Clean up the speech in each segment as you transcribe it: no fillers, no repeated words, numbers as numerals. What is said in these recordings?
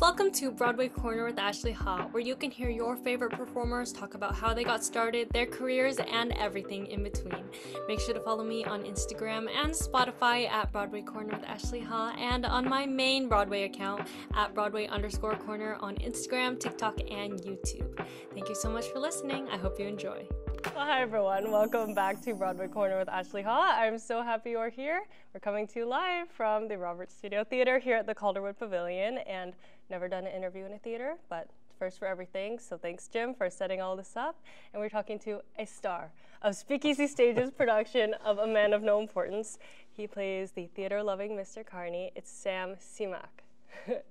Welcome to Broadway Corner with Ashley Ha, where you can hear your favorite performers talk about how they got started, their careers, and everything in between. Make sure to follow me on Instagram and Spotify at Broadway Corner with Ashley Ha, and on my main Broadway account at Broadway_Corner on Instagram, TikTok, and YouTube. Thank you so much for listening. I hope you enjoy. Well, hi everyone, welcome back to Broadway Corner with Ashley Ha. I'm so happy you're here. We're coming to you live from the Robert Studio Theater here at the Calderwood Pavilion, and never done an interview in a theater, but first for everything. So thanks, Jim, for setting all this up. And we're talking to a star of SpeakEasy Stage's production of A Man of No Importance. He plays the theater-loving Mr. Carney. It's Sam Simahk.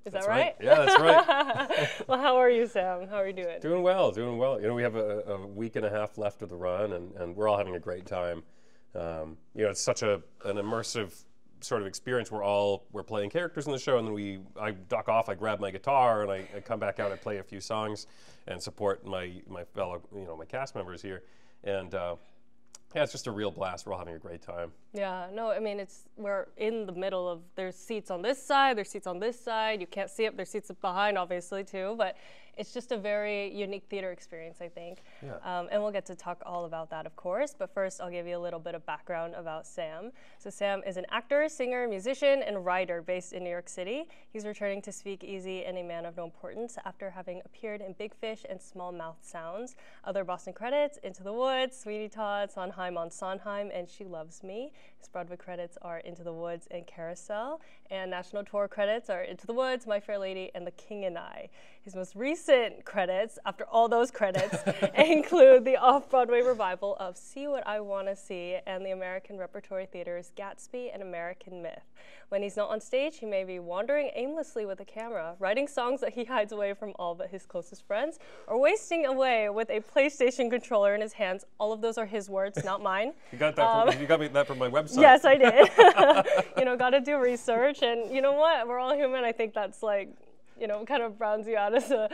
Is that right? Yeah, that's right. Well, how are you, Sam? How are you doing? Doing well, doing well. You know, we have a week and a half left of the run, and we're all having a great time. You know, it's such an immersive sort of experience. We're playing characters in the show, and then I duck off, I grab my guitar, and I come back out, I play a few songs, and support my fellow, my cast members here, and yeah, it's just a real blast. We're all having a great time. Yeah, no, I mean, we're in the middle of, there's seats on this side, there's seats on this side, you can't see it, there's seats behind, obviously, too, but it's just a very unique theater experience, I think. Yeah. And we'll get to talk all about that, of course, but first I'll give you a little bit of background about Sam. So Sam is an actor, singer, musician, and writer based in New York City. He's returning to SpeakEasy and A Man of No Importance after having appeared in Big Fish and Small Mouth Sounds. Other Boston credits, Into the Woods, Sweeney Todd, Sondheim on Sondheim, and She Loves Me. His Broadway credits are Into the Woods and Carousel, and national tour credits are Into the Woods, My Fair Lady, and The King and I. His most recent credits, after all those credits, include the Off-Broadway revival of See What I Wanna See and the American Repertory Theater's Gatsby and American Myth. When he's not on stage, he may be wandering aimlessly with a camera, writing songs that he hides away from all but his closest friends, or wasting away with a PlayStation controller in his hands. All of those are his words, not mine. You got that? You got me that from my website. Yes, I did. Got to do research, and you know what? We're all human. I think that's like, kind of rounds you out as a,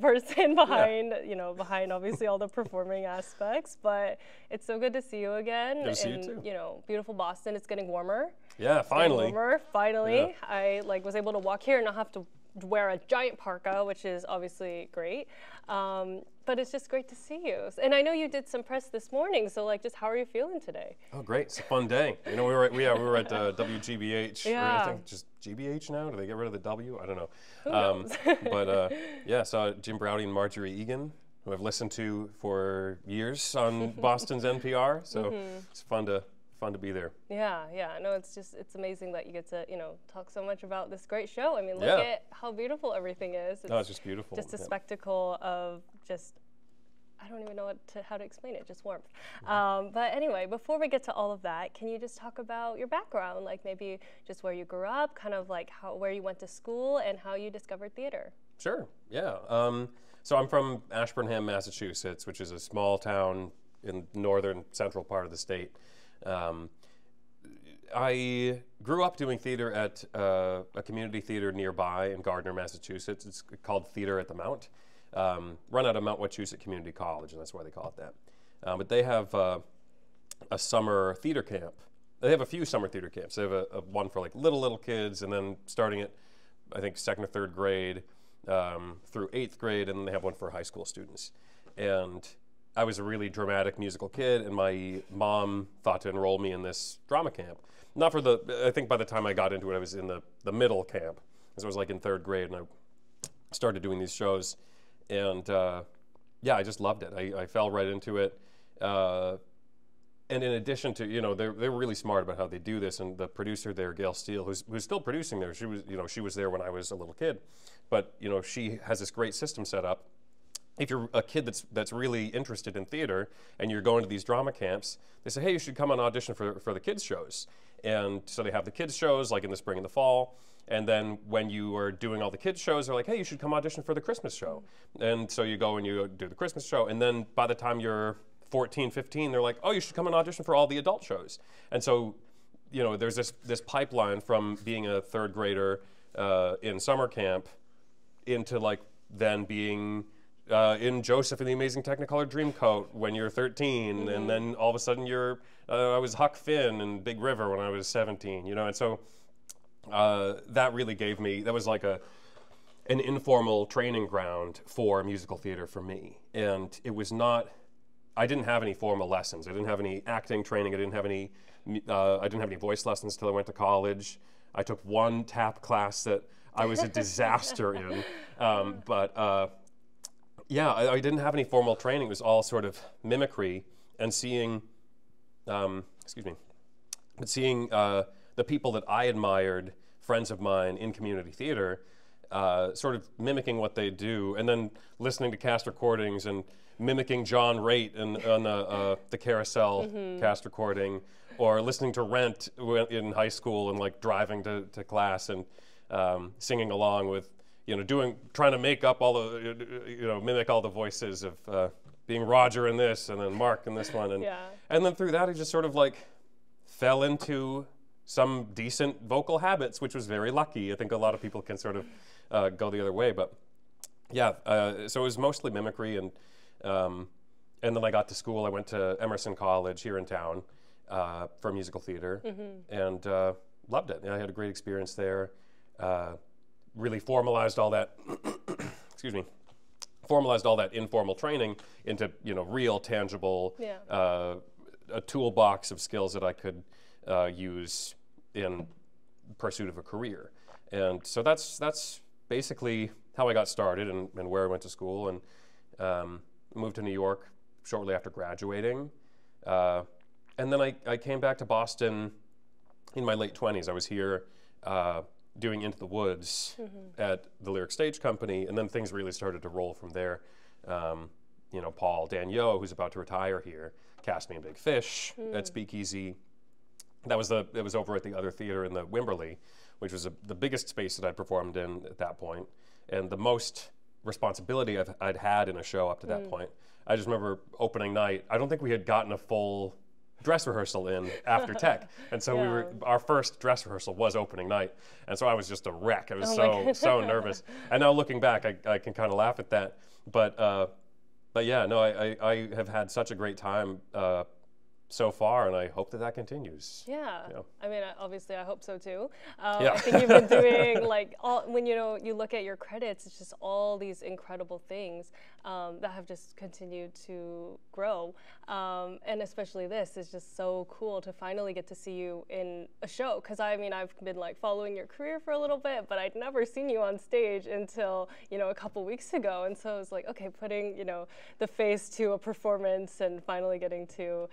person behind, behind obviously all the performing aspects. But it's so good to see you again. Good to see you too. Beautiful Boston. It's getting warmer. Yeah, finally. Warmer, finally. Yeah. I was able to walk here and not have to wear a giant parka, which is obviously great. But it's just great to see you. And I know you did some press this morning, so just how are you feeling today? Oh, great! It's a fun day. We were at WGBH. Yeah. Or I think just GBH now. Do they get rid of the W? I don't know. Who knows? But yeah, saw Jim Browdy and Marjorie Egan, who I've listened to for years on Boston's NPR. So it's fun to be there. Yeah. No, it's amazing that you get to, talk so much about this great show. I mean, look at how beautiful everything is. It's just beautiful. Just a spectacle of I don't even know how to explain it, just warmth. But anyway, before we get to all of that, can you just talk about your background, maybe just where you grew up, kind of where you went to school and how you discovered theater? Sure, yeah. So I'm from Ashburnham, Massachusetts, which is a small town in northern central part of the state. I grew up doing theater at a community theater nearby in Gardner, Massachusetts. It's called Theater at the Mount, run out of Mount Wachusett Community College, and that's why they call it that. But they have a summer theater camp. They have a few summer theater camps. They have a one for little kids, and then starting at, I think, 2nd or 3rd grade through 8th grade, and then they have one for high school students. And I was a really dramatic musical kid, and my mom thought to enroll me in this drama camp. Not for I think by the time I got into it, I was in the middle camp. So I was in 3rd grade, and I started doing these shows. And yeah, I just loved it. I fell right into it. And in addition to, they're really smart about how they do this. And the producer there, Gail Steele, who's still producing there, she was there when I was a little kid. But, she has this great system set up. If you're a kid that's really interested in theater and you're going to these drama camps, they say, hey, you should come on audition for the kids shows. And so they have the kids shows in the spring and the fall. And then when you are doing all the kids shows, they're like, hey, you should come audition for the Christmas show. And so you go and you do the Christmas show. And then by the time you're 14, 15, they're like, oh, you should come and audition for all the adult shows. And so, there's this pipeline from being a 3rd grader in summer camp into then being in Joseph and the Amazing Technicolor Dreamcoat when you're 13, and then all of a sudden I was Huck Finn in Big River when I was 17, and so that really gave me, that was an informal training ground for musical theater for me. And it was not, I didn't have any formal lessons. I didn't have any acting training. I didn't have any voice lessons till I went to college. I took one tap class that I was a disaster in. Yeah, I didn't have any formal training. It was all sort of mimicry and seeing, seeing the people that I admired, friends of mine in community theater, sort of mimicking what they do, and then listening to cast recordings and mimicking John Raitt on the Carousel cast recording, or listening to Rent in high school and like driving to class and singing along with, trying to make up all the, mimic all the voices of being Roger in this and then Mark in this one. And then through that, I just sort of like fell into some decent vocal habits, which was very lucky. I think a lot of people can sort of go the other way, but yeah, so it was mostly mimicry. And then I got to school. I went to Emerson College here in town for musical theater, and loved it. I had a great experience there. Really formalized all that, formalized all that informal training into, real, tangible, a toolbox of skills that I could use in pursuit of a career. And so that's basically how I got started and where I went to school, and moved to New York shortly after graduating. And then I came back to Boston in my late 20s. I was here doing Into the Woods at the Lyric Stage Company, and then things really started to roll from there. Paul Daniel, who's about to retire here, cast me in Big Fish at SpeakEasy. That was over at the other theater in the Wimberley, which was the biggest space that I'd performed in at that point, and the most responsibility I'd had in a show up to that point. I just remember opening night, I don't think we had gotten a full dress rehearsal in after tech, and so our first dress rehearsal was opening night, and so I was just a wreck. I was so nervous. And now looking back, I can kind of laugh at that, but yeah, no, I have had such a great time so far, and I hope that continues. Yeah. I mean, obviously, I hope so too. I think you've been doing when you look at your credits, it's just all these incredible things that have just continued to grow, and especially this is just so cool to finally get to see you in a show. Because I mean, I've been following your career for a little bit, but I'd never seen you on stage until a couple weeks ago, and so it was like, okay, putting the face to a performance and finally getting to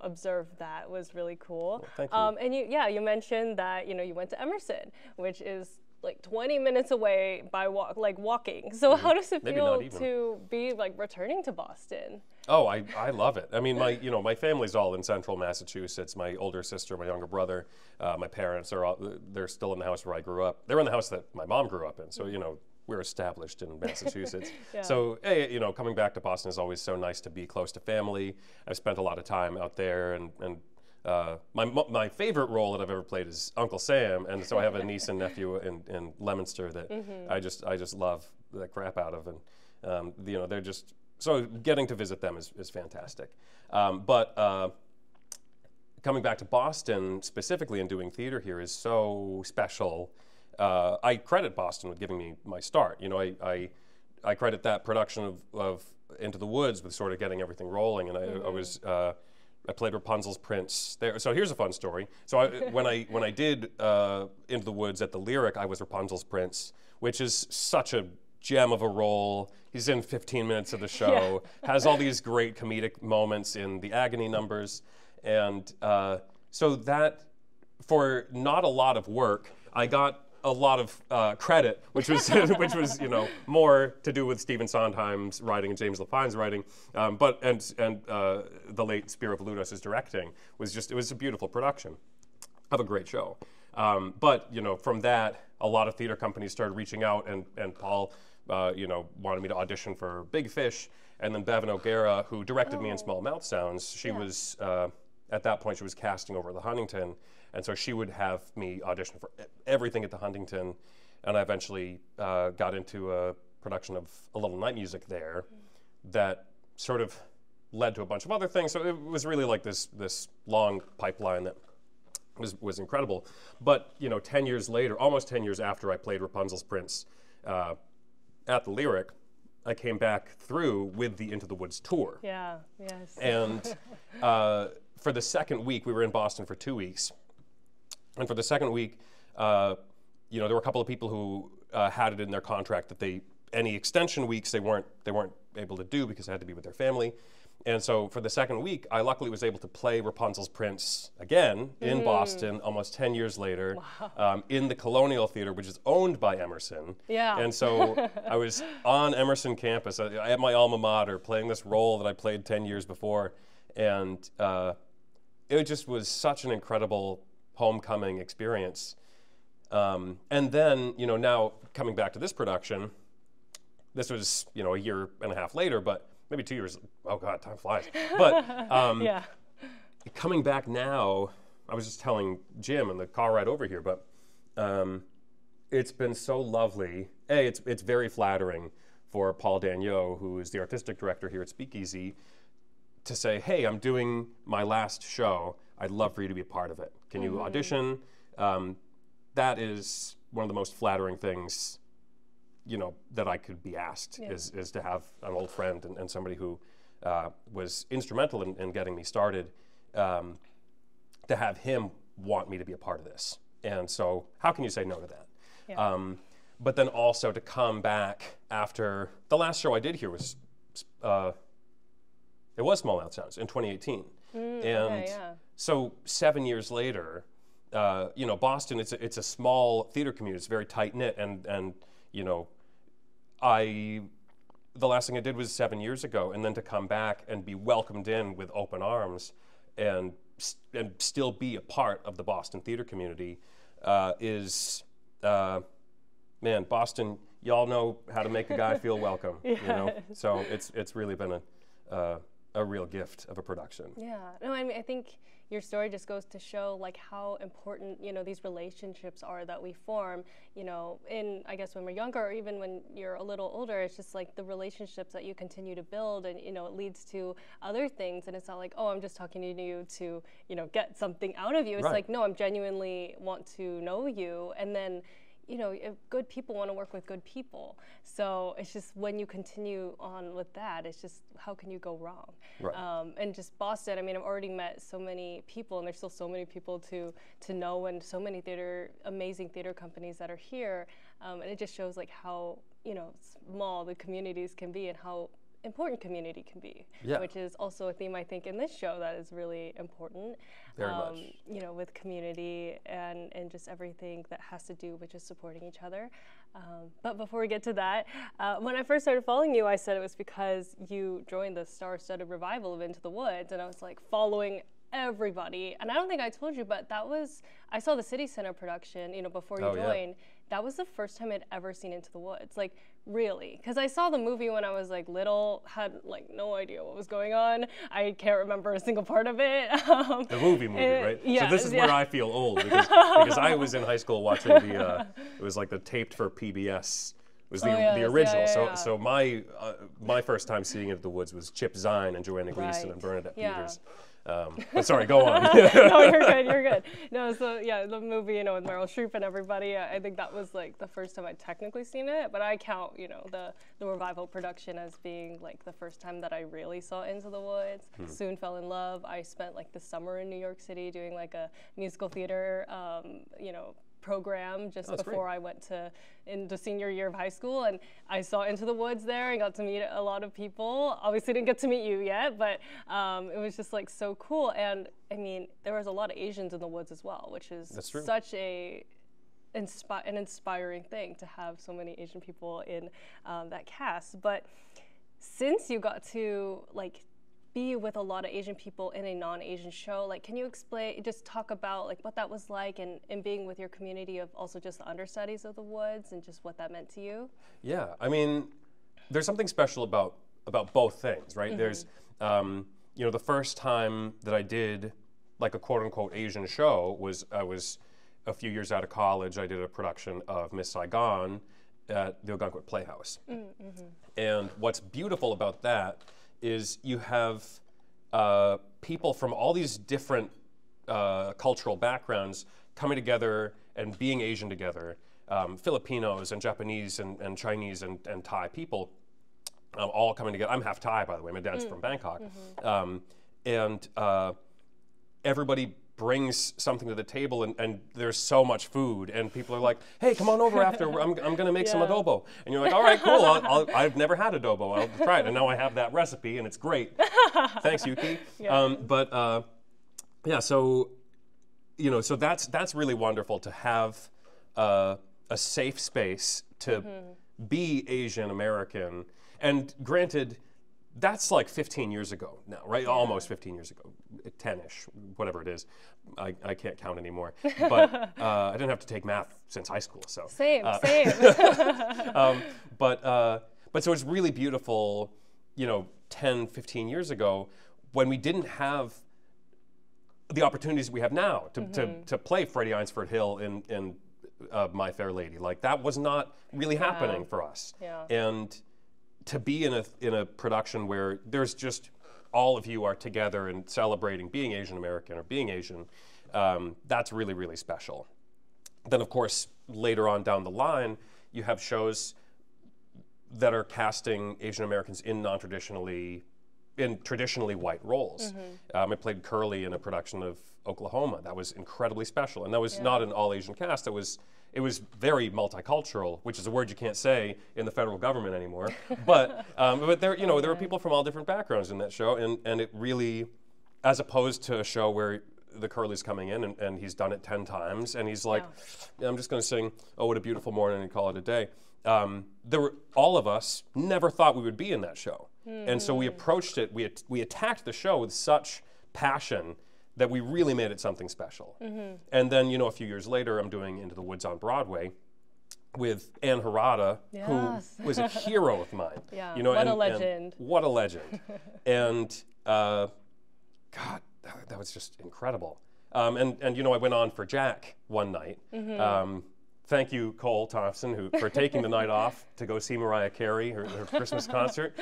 observe that was really cool. Well, thank you. And you mentioned that you went to Emerson, which is like 20 minutes away by walking. So how does it feel to be returning to Boston? Oh, I love it. I mean, my family's all in central Massachusetts. My older sister, my younger brother, my parents they're still in the house where I grew up. They're in the house that my mom grew up in. So we're established in Massachusetts. So, hey, coming back to Boston is always so nice to be close to family. I've spent a lot of time out there, and my favorite role that I've ever played is Uncle Sam, and so I have a niece and nephew in Leominster that I just love the crap out of, and they're just, so getting to visit them is fantastic. But coming back to Boston specifically and doing theater here is so special. I credit Boston with giving me my start. I credit that production of Into the Woods with sort of getting everything rolling, and I played Rapunzel's Prince there. So here's a fun story. So when I did Into the Woods at the Lyric, I was Rapunzel's Prince, which is such a gem of a role. He's in 15 minutes of the show, has all these great comedic moments in the agony numbers, and so that for not a lot of work, I got a lot of credit, which was more to do with Stephen Sondheim's writing and James Lapine's writing, but the late Spiro Valudos' directing it was a beautiful production of a great show. But from that, a lot of theater companies started reaching out, and Paul wanted me to audition for Big Fish, and then Bevan O'Gara, who directed me in Small Mouth Sounds, she was at that point she was casting over at the Huntington. And so she would have me audition for everything at the Huntington, and I eventually got into a production of A Little Night Music there that sort of led to a bunch of other things. So it was really like this long pipeline that was incredible. But 10 years later, almost 10 years after I played Rapunzel's Prince, at the Lyric, I came back through with the Into the Woods tour. Yeah, yes. And for the second week, we were in Boston for 2 weeks. And for the second week, you know, there were a couple of people who had it in their contract that any extension weeks they weren't able to do because they had to be with their family. And so for the second week, I luckily was able to play Rapunzel's Prince again in Boston almost 10 years later. Wow. In the Colonial Theater, which is owned by Emerson. Yeah. And so I was on Emerson campus at my alma mater playing this role that I played 10 years before. And it just was such an incredible homecoming experience. And then, you know, now coming back to this production, this was, you know, a year and a half later, but maybe 2 years. Oh God, time flies. But yeah. Coming back now, I was just telling Jim in the car ride over here, but it's been so lovely. It's very flattering for Paul Dagneau, who is the artistic director here at SpeakEasy, to say, hey, I'm doing my last show. I'd love for you to be a part of it. Can you audition? That is one of the most flattering things, you know, that I could be asked, is to have an old friend and somebody who was instrumental in getting me started, to have him want me to be a part of this. And so how can you say no to that? Yeah. But then also to come back after the last show I did here was, it was Small Mouth Sounds in 2018. And so 7 years later, you know, Boston, it's a small theater community. It's very tight knit, and you know, the last thing I did was 7 years ago, and then to come back and be welcomed in with open arms, and still be a part of the Boston theater community is, man, Boston. Y'all know how to make a guy feel welcome. Yes. You know, so it's really been a real gift of a production. Yeah, no, I mean, I think your story just goes to show like how important, you know, these relationships are that we form, you know, I guess when we're younger, or even when you're a little older. It's just like the relationships that you continue to build, and, you know, it leads to other things. And it's not like, oh, I'm just talking to you to, you know, get something out of you. It's like, no, I'm genuinely want to know you. And then, you know, if good people want to work with good people. So it's just when you continue on with that, it's just, how can you go wrong? Right. And just Boston, I mean, I've already met so many people, and there's still so many people to know, and so many amazing theater companies that are here. And it just shows like how, you know, small the communities can be and how important community can be, which is also a theme I think in this show that is really important. Very much. You know, with community and just everything that has to do with just supporting each other. But before we get to that, when I first started following you, I said it was because you joined the star-studded revival of Into the Woods, and I was like following everybody. And I don't think I told you, but I saw the City Center production, you know, before you joined. Yeah. That was the first time I'd ever seen Into the Woods, like really. Because I saw the movie when I was like little, had like no idea what was going on. I can't remember a single part of it. The movie, right? Yes, so this is where I feel old, because I was in high school watching it was like the taped for PBS. It was the original. So my first time seeing it at the Woods was Chip Zien and Joanna Gleason and Bernadette Peters. But sorry, go on. No, you're good. No, so yeah, the movie, you know, with Meryl Streep and everybody, I think that was like the first time I'd technically seen it, but I count, you know, the revival production as being like the first time that I really saw Into the Woods. Soon fell in love. I spent like the summer in New York City doing like a musical theater, you know, program just before I went into senior year of high school, and I saw Into the Woods there and got to meet a lot of people. Obviously didn't get to meet you yet, but it was just like so cool. And I mean, there was a lot of Asians in the Woods as well, which is such an inspiring thing to have so many Asian people in that cast. But since you got to like be with a lot of Asian people in a non-Asian show, like, can you just talk about like what that was like, and being with your community of also just the understudies of the Woods, and just what that meant to you? Yeah, I mean, there's something special about both things, right? There's, you know, the first time that I did like a quote-unquote Asian show I was a few years out of college. I did a production of Miss Saigon at the Algonquin Playhouse. And what's beautiful about that is you have people from all these different cultural backgrounds coming together and being Asian together Filipinos and Japanese and Chinese and Thai people all coming together. I'm half Thai, by the way. My dad's from Bangkok. And everybody brings something to the table, and there's so much food, and people are like, hey, come on over after, I'm going to make some adobo. And you're like, all right, cool, I've never had adobo, I'll try it. And now I have that recipe, and it's great. Thanks, Yuki. Yeah. So, you know, so that's really wonderful to have a safe space to be Asian American. And granted, that's like 15 years ago now, right? Almost 15 years ago, 10-ish, whatever it is. I can't count anymore. But I didn't have to take math since high school, so. Same. But so it's really beautiful, you know, 10, 15 years ago when we didn't have the opportunities we have now to play Freddie Eynsford Hill in My Fair Lady. Like, that was not really happening for us. And to be in a production where there's just all of you are together and celebrating being Asian American or being Asian, that's really, really special. Then, of course, later on down the line, you have shows that are casting Asian Americans in traditionally white roles. I played Curly in a production of Oklahoma. That was incredibly special, and that was not an all-Asian cast. It was very multicultural, which is a word you can't say in the federal government anymore. But there, you know, there were people from all different backgrounds in that show, and it really, as opposed to a show where the Curly's coming in and he's done it 10 times, and he's like, I'm just going to sing "Oh, What a Beautiful Morning" and call it a day. All of us never thought we would be in that show, and so we approached it. We attacked the show with such passion that we really made it something special. And then, you know, a few years later, I'm doing Into the Woods on Broadway with Ann Harada, who was a hero of mine. You know, what a legend. What a legend. And God, that was just incredible. And you know, I went on for Jack one night. Thank you, Cole Thompson, for taking the night off to go see Mariah Carey, her Christmas concert.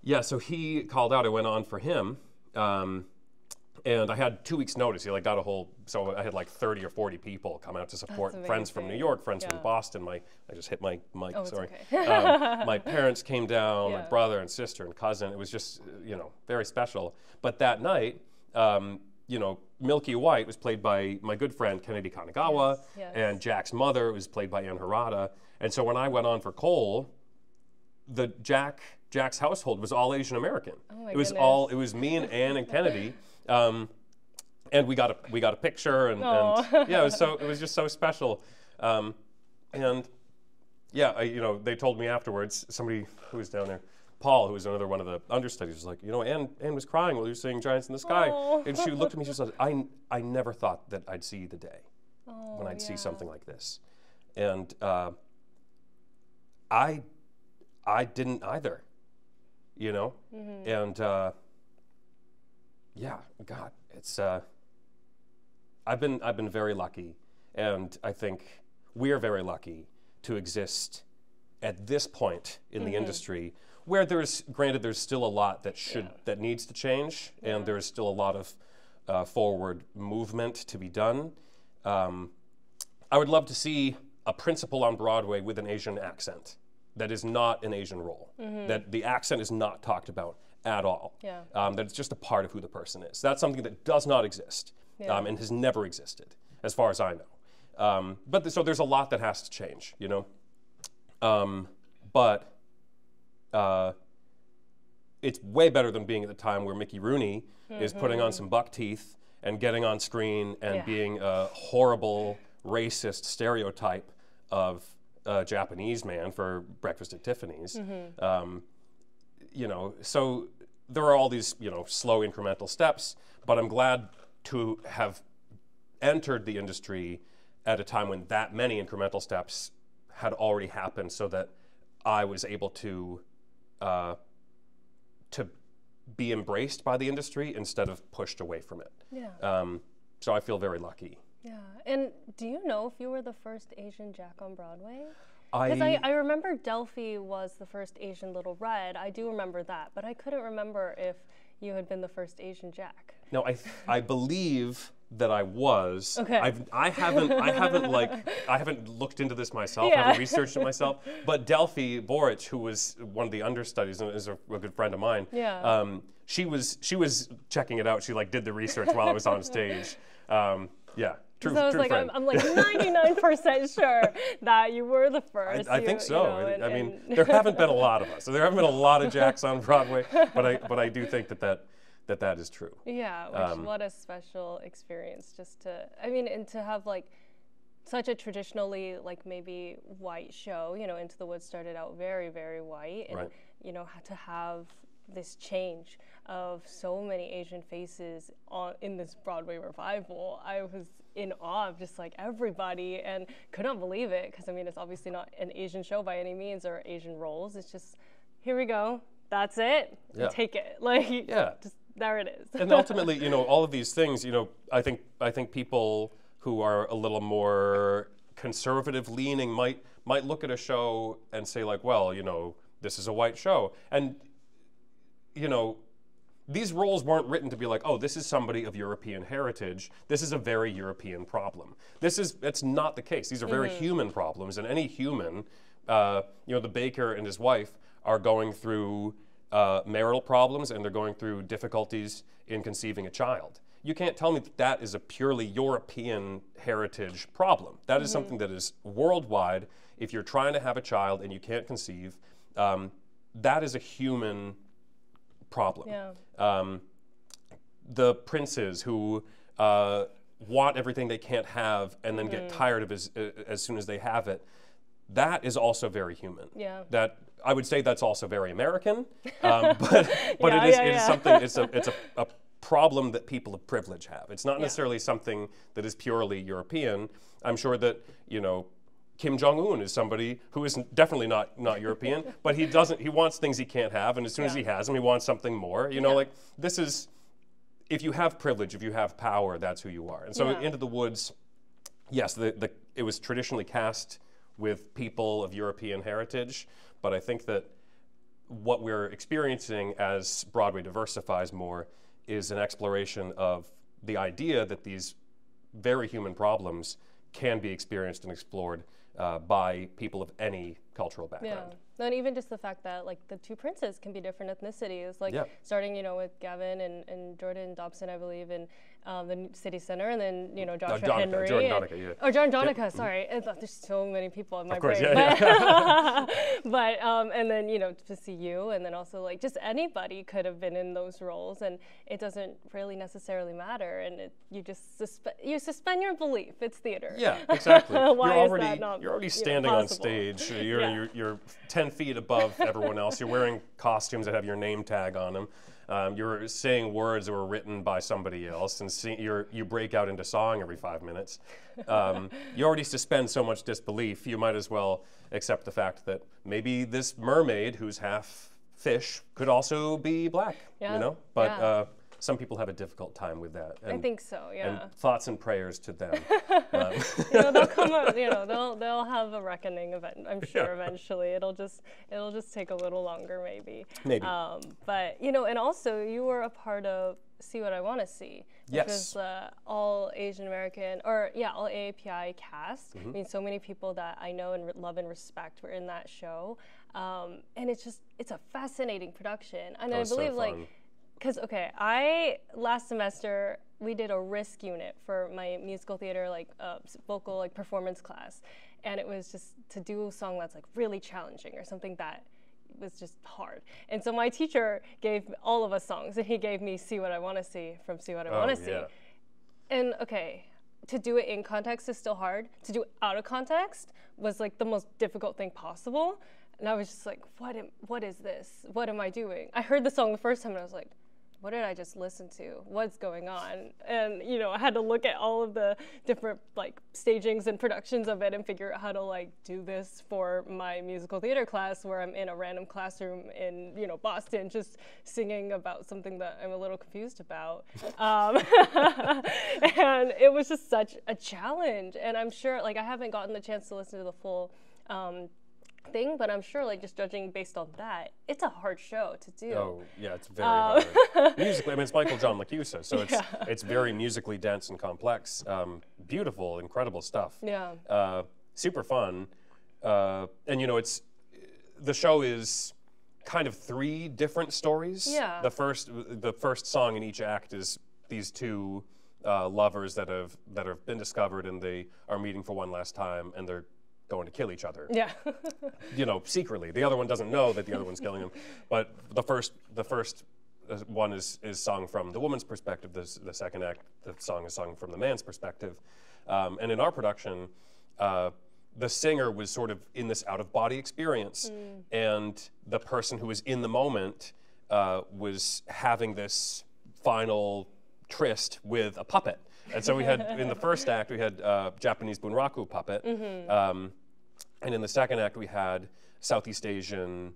Yeah, so he called out. I went on for him. And I had 2 weeks' notice. He got so I had like 30 or 40 people come out to support. Friends from New York, friends from Boston. I just hit my mic, sorry. Okay. My parents came down, my brother and sister and cousin. It was just, you know, very special. But that night, you know, Milky White was played by my good friend Kennedy Kanagawa, and Jack's mother was played by Ann Harada. And so when I went on for Cole, Jack's household was all Asian American. It was me and Ann and Kennedy, and we got a picture, and yeah, it was just so special, and yeah, you know, they told me afterwards, somebody who was down there, Paul, who was another one of the understudies, was like, you know, Ann was crying while you were singing Giants in the Sky, and she looked at me, she said, I never thought that I'd see the day when I'd see something like this, and I didn't either. You know, and yeah, God, it's I've been very lucky, and I think we're very lucky to exist at this point in the industry, where there's still a lot that needs to change, and there's still a lot of forward movement to be done. I would love to see a principal on Broadway with an Asian accent. That is not an Asian role, that the accent is not talked about at all, that it's just a part of who the person is. That's something that does not exist and has never existed, as far as I know. So there's a lot that has to change, you know. But it's way better than being at the time where Mickey Rooney is putting on some buck teeth and getting on screen and being a horrible, racist stereotype of a Japanese man for Breakfast at Tiffany's. You know, so there are all these, you know, slow incremental steps, but I'm glad to have entered the industry at a time when that many incremental steps had already happened, so that I was able to be embraced by the industry instead of pushed away from it. So I feel very lucky. Yeah, and do you know if you were the first Asian Jack on Broadway? Because I remember Delphi was the first Asian Little Red. I do remember that, but I couldn't remember if you had been the first Asian Jack. No, I believe that I was. Okay. I haven't looked into this myself. I haven't researched it myself. But Delphi Boric, who was one of the understudies and is a good friend of mine, she was checking it out. She like did the research while I was on stage. True, so I was true like, friend. I'm like 99% sure that you were the first. I think so. You know, I mean, there haven't been a lot of us. So there haven't been a lot of Jacks on Broadway, but I do think that is true. Yeah, what a special experience just to, I mean, and to have like such a traditionally like maybe white show, you know, Into the Woods started out very, very white, and you know, to have this change of so many Asian faces in this Broadway revival, I was in awe of just like everybody and could not believe it, because I mean, it's obviously not an Asian show by any means or Asian roles. It's just, here we go, that's it, take it, like just there it is. And ultimately, you know, all of these things, you know, I think people who are a little more conservative leaning might look at a show and say like, well, you know, this is a white show, and you know, these roles weren't written to be like, oh, this is somebody of European heritage. This is a very European problem. It's not the case. These are very human problems, and any human, you know, the baker and his wife are going through marital problems, and they're going through difficulties in conceiving a child. You can't tell me that is a purely European heritage problem. That is something that is worldwide. If you're trying to have a child and you can't conceive, that is a human problem. The princes who want everything they can't have and then get tired of as soon as they have it, that is also very human. That I would say that's also very American, but it is something. It's a problem that people of privilege have. It's not necessarily something that is purely European. I'm sure that, you know, Kim Jong-un is somebody who is definitely not European, but he wants things he can't have, and as soon as he has them, he wants something more. You know, like, this is, if you have privilege, if you have power, that's who you are. And so Into the Woods, yes, it was traditionally cast with people of European heritage, but I think that what we're experiencing as Broadway diversifies more is an exploration of the idea that these very human problems can be experienced and explored by people of any cultural background. And even just the fact that like the two princes can be different ethnicities, like starting, you know, with Gavin and Jordan Dobson, I believe, in the city center, and then, you know, Joshua Henry. Jordan Donica, Oh, Jordan Donica, sorry. There's so many people in my brain. But and then, you know, to see you, and then also like just anybody could have been in those roles, and it doesn't really necessarily matter, and you just suspend your belief. It's theater. Yeah, exactly. You're already standing on stage. You're 10 feet above everyone else. You're wearing costumes that have your name tag on them. You're saying words that were written by somebody else, and you break out into song every 5 minutes. You already suspend so much disbelief, you might as well accept the fact that maybe this mermaid who's half fish could also be black, you know? But some people have a difficult time with that. And, I think so, and thoughts and prayers to them. You know, they'll come up, you know, they'll have a reckoning event, I'm sure, eventually. It'll just take a little longer, maybe. But, you know, and also you were a part of See What I Want to See, which was all Asian American, or all AAPI cast. I mean, so many people that I know and love and respect were in that show. And it's a fascinating production. And I believe, like, because, last semester, we did a risk unit for my musical theater, like, vocal, like, performance class. And it was just to do a song that's, like, really challenging or something that was just hard. And so my teacher gave all of us songs, and he gave me See What I Want to See from See What I Want to See. And, to do it in context is still hard. To do it out of context was, like, the most difficult thing possible. And I was just like, what is this? What am I doing? I heard the song the first time, and I was like, what did I just listen to? What's going on? And, you know, I had to look at all of the different, like, stagings and productions of it and figure out how to, like, do this for my musical theater class, where I'm in a random classroom in, you know, Boston, just singing about something that I'm a little confused about. And it was just such a challenge. And I'm sure, like, I haven't gotten the chance to listen to the full thing, but I'm sure like just judging based on that, it's a hard show to do. Oh yeah, it's very hard. Musically, I mean, it's Michael John LaChiusa, so it's very musically dense and complex. Beautiful, incredible stuff. Yeah. Super fun, and you know, the show is kind of 3 different stories. Yeah. The first song in each act is these 2 lovers that have been discovered, and they are meeting for one last time, and they're going to kill each other. Yeah. You know, secretly. The other one doesn't know that the other one's killing him. But the first one is sung from the woman's perspective. The second act, the song is sung from the man's perspective. And in our production, the singer was sort of in this out-of-body experience, and the person who was in the moment was having this final tryst with a puppet. And so we had, in the first act, we had Japanese bunraku puppet, and in the second act we had Southeast Asian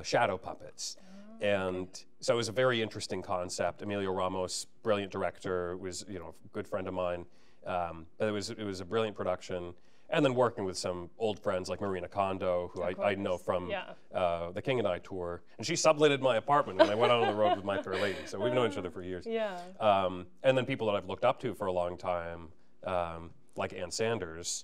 shadow puppets. And so it was a very interesting concept. Emilio Ramos, brilliant director, was, you know, a good friend of mine. But it was a brilliant production. And then working with some old friends like Marina Kondo, who I know from the King and I tour. And she subletted my apartment when I went out on the road with My Fair Lady. So we've known each other for years. Yeah. And then people that I've looked up to for a long time, like Ann Sanders,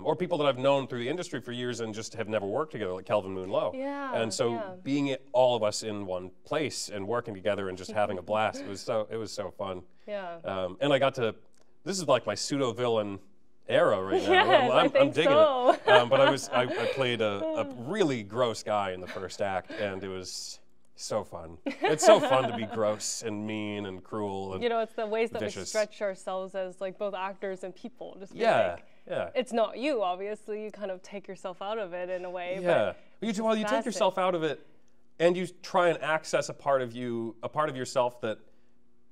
or people that I've known through the industry for years and just have never worked together, like Kelvin Moon Lowe. Yeah. And so being all of us in one place and working together and just having a blast, it was so fun. Yeah. And I got to, this is like my pseudo-villain era right now. Yes, I'm digging so. it. But I played a really gross guy in the first act, and it was so fun. It's so fun to be gross and mean and cruel and you know, it's the ways that vicious. we stretch ourselves as like both actors and people. Just Yeah, like, yeah. It's not you, obviously. You kind of take yourself out of it in a way. Yeah. But You take yourself out of it, and you try and access a part of yourself that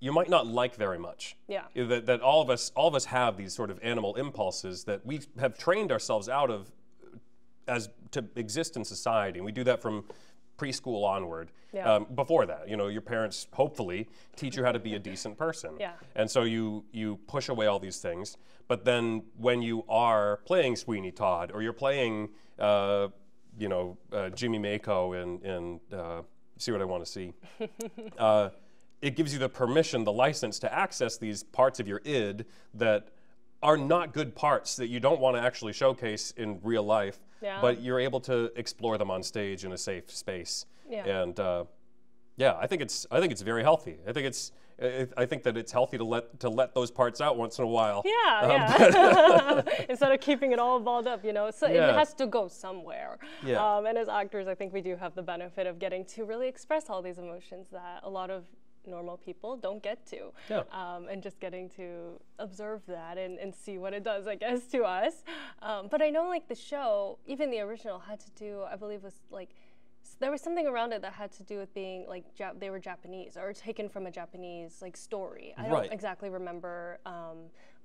you might not like very much. Yeah. That all of us have these sort of animal impulses that we have trained ourselves out of as to exist in society, and we do that from preschool onward. Yeah. Before that, you know, your parents hopefully teach you how to be a decent person. Yeah. And so you push away all these things, but then when you are playing Sweeney Todd, or you're playing, Jimmy Mako in See What I Want to See, it gives you the permission, the license to access these parts of your id that are not good parts that you don't want to actually showcase in real life, but you're able to explore them on stage in a safe space. Yeah. And I think it's very healthy. I think that it's healthy to let those parts out once in a while. Yeah. Instead of keeping it all balled up, you know. So it has to go somewhere. Yeah. And as actors, I think we do have the benefit of getting to really express all these emotions that a lot of normal people don't get to. Yeah. And just getting to observe that and see what it does, I guess, to us. But I know, like, the show, even the original, had to do, I believe, was like, there was something around it that had to do with being like they were Japanese or taken from a Japanese like story. I don't exactly remember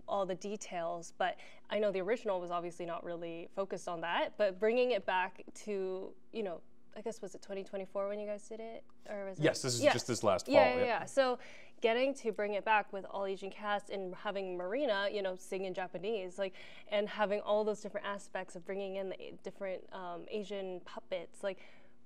all the details, but I know the original was obviously not really focused on that. But bringing it back to, you know, I guess, was it 2024 when you guys did it? Or was yes, this is just this last fall. Yeah. So getting to bring it back with all Asian cast and having Marina, you know, sing in Japanese, like, and having all those different aspects of bringing in the different Asian puppets, like,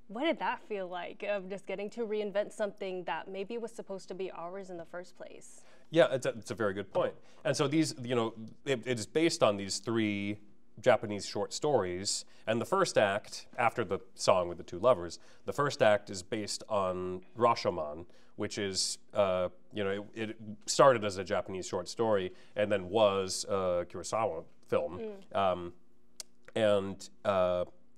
what did that feel like, of just getting to reinvent something that maybe was supposed to be ours in the first place? Yeah, it's a very good point. And so these, you know, it is based on these 3 Japanese short stories. And the first act, after the song with the 2 lovers, the first act is based on Rashomon, which is, it started as a Japanese short story and then was a Kurosawa film.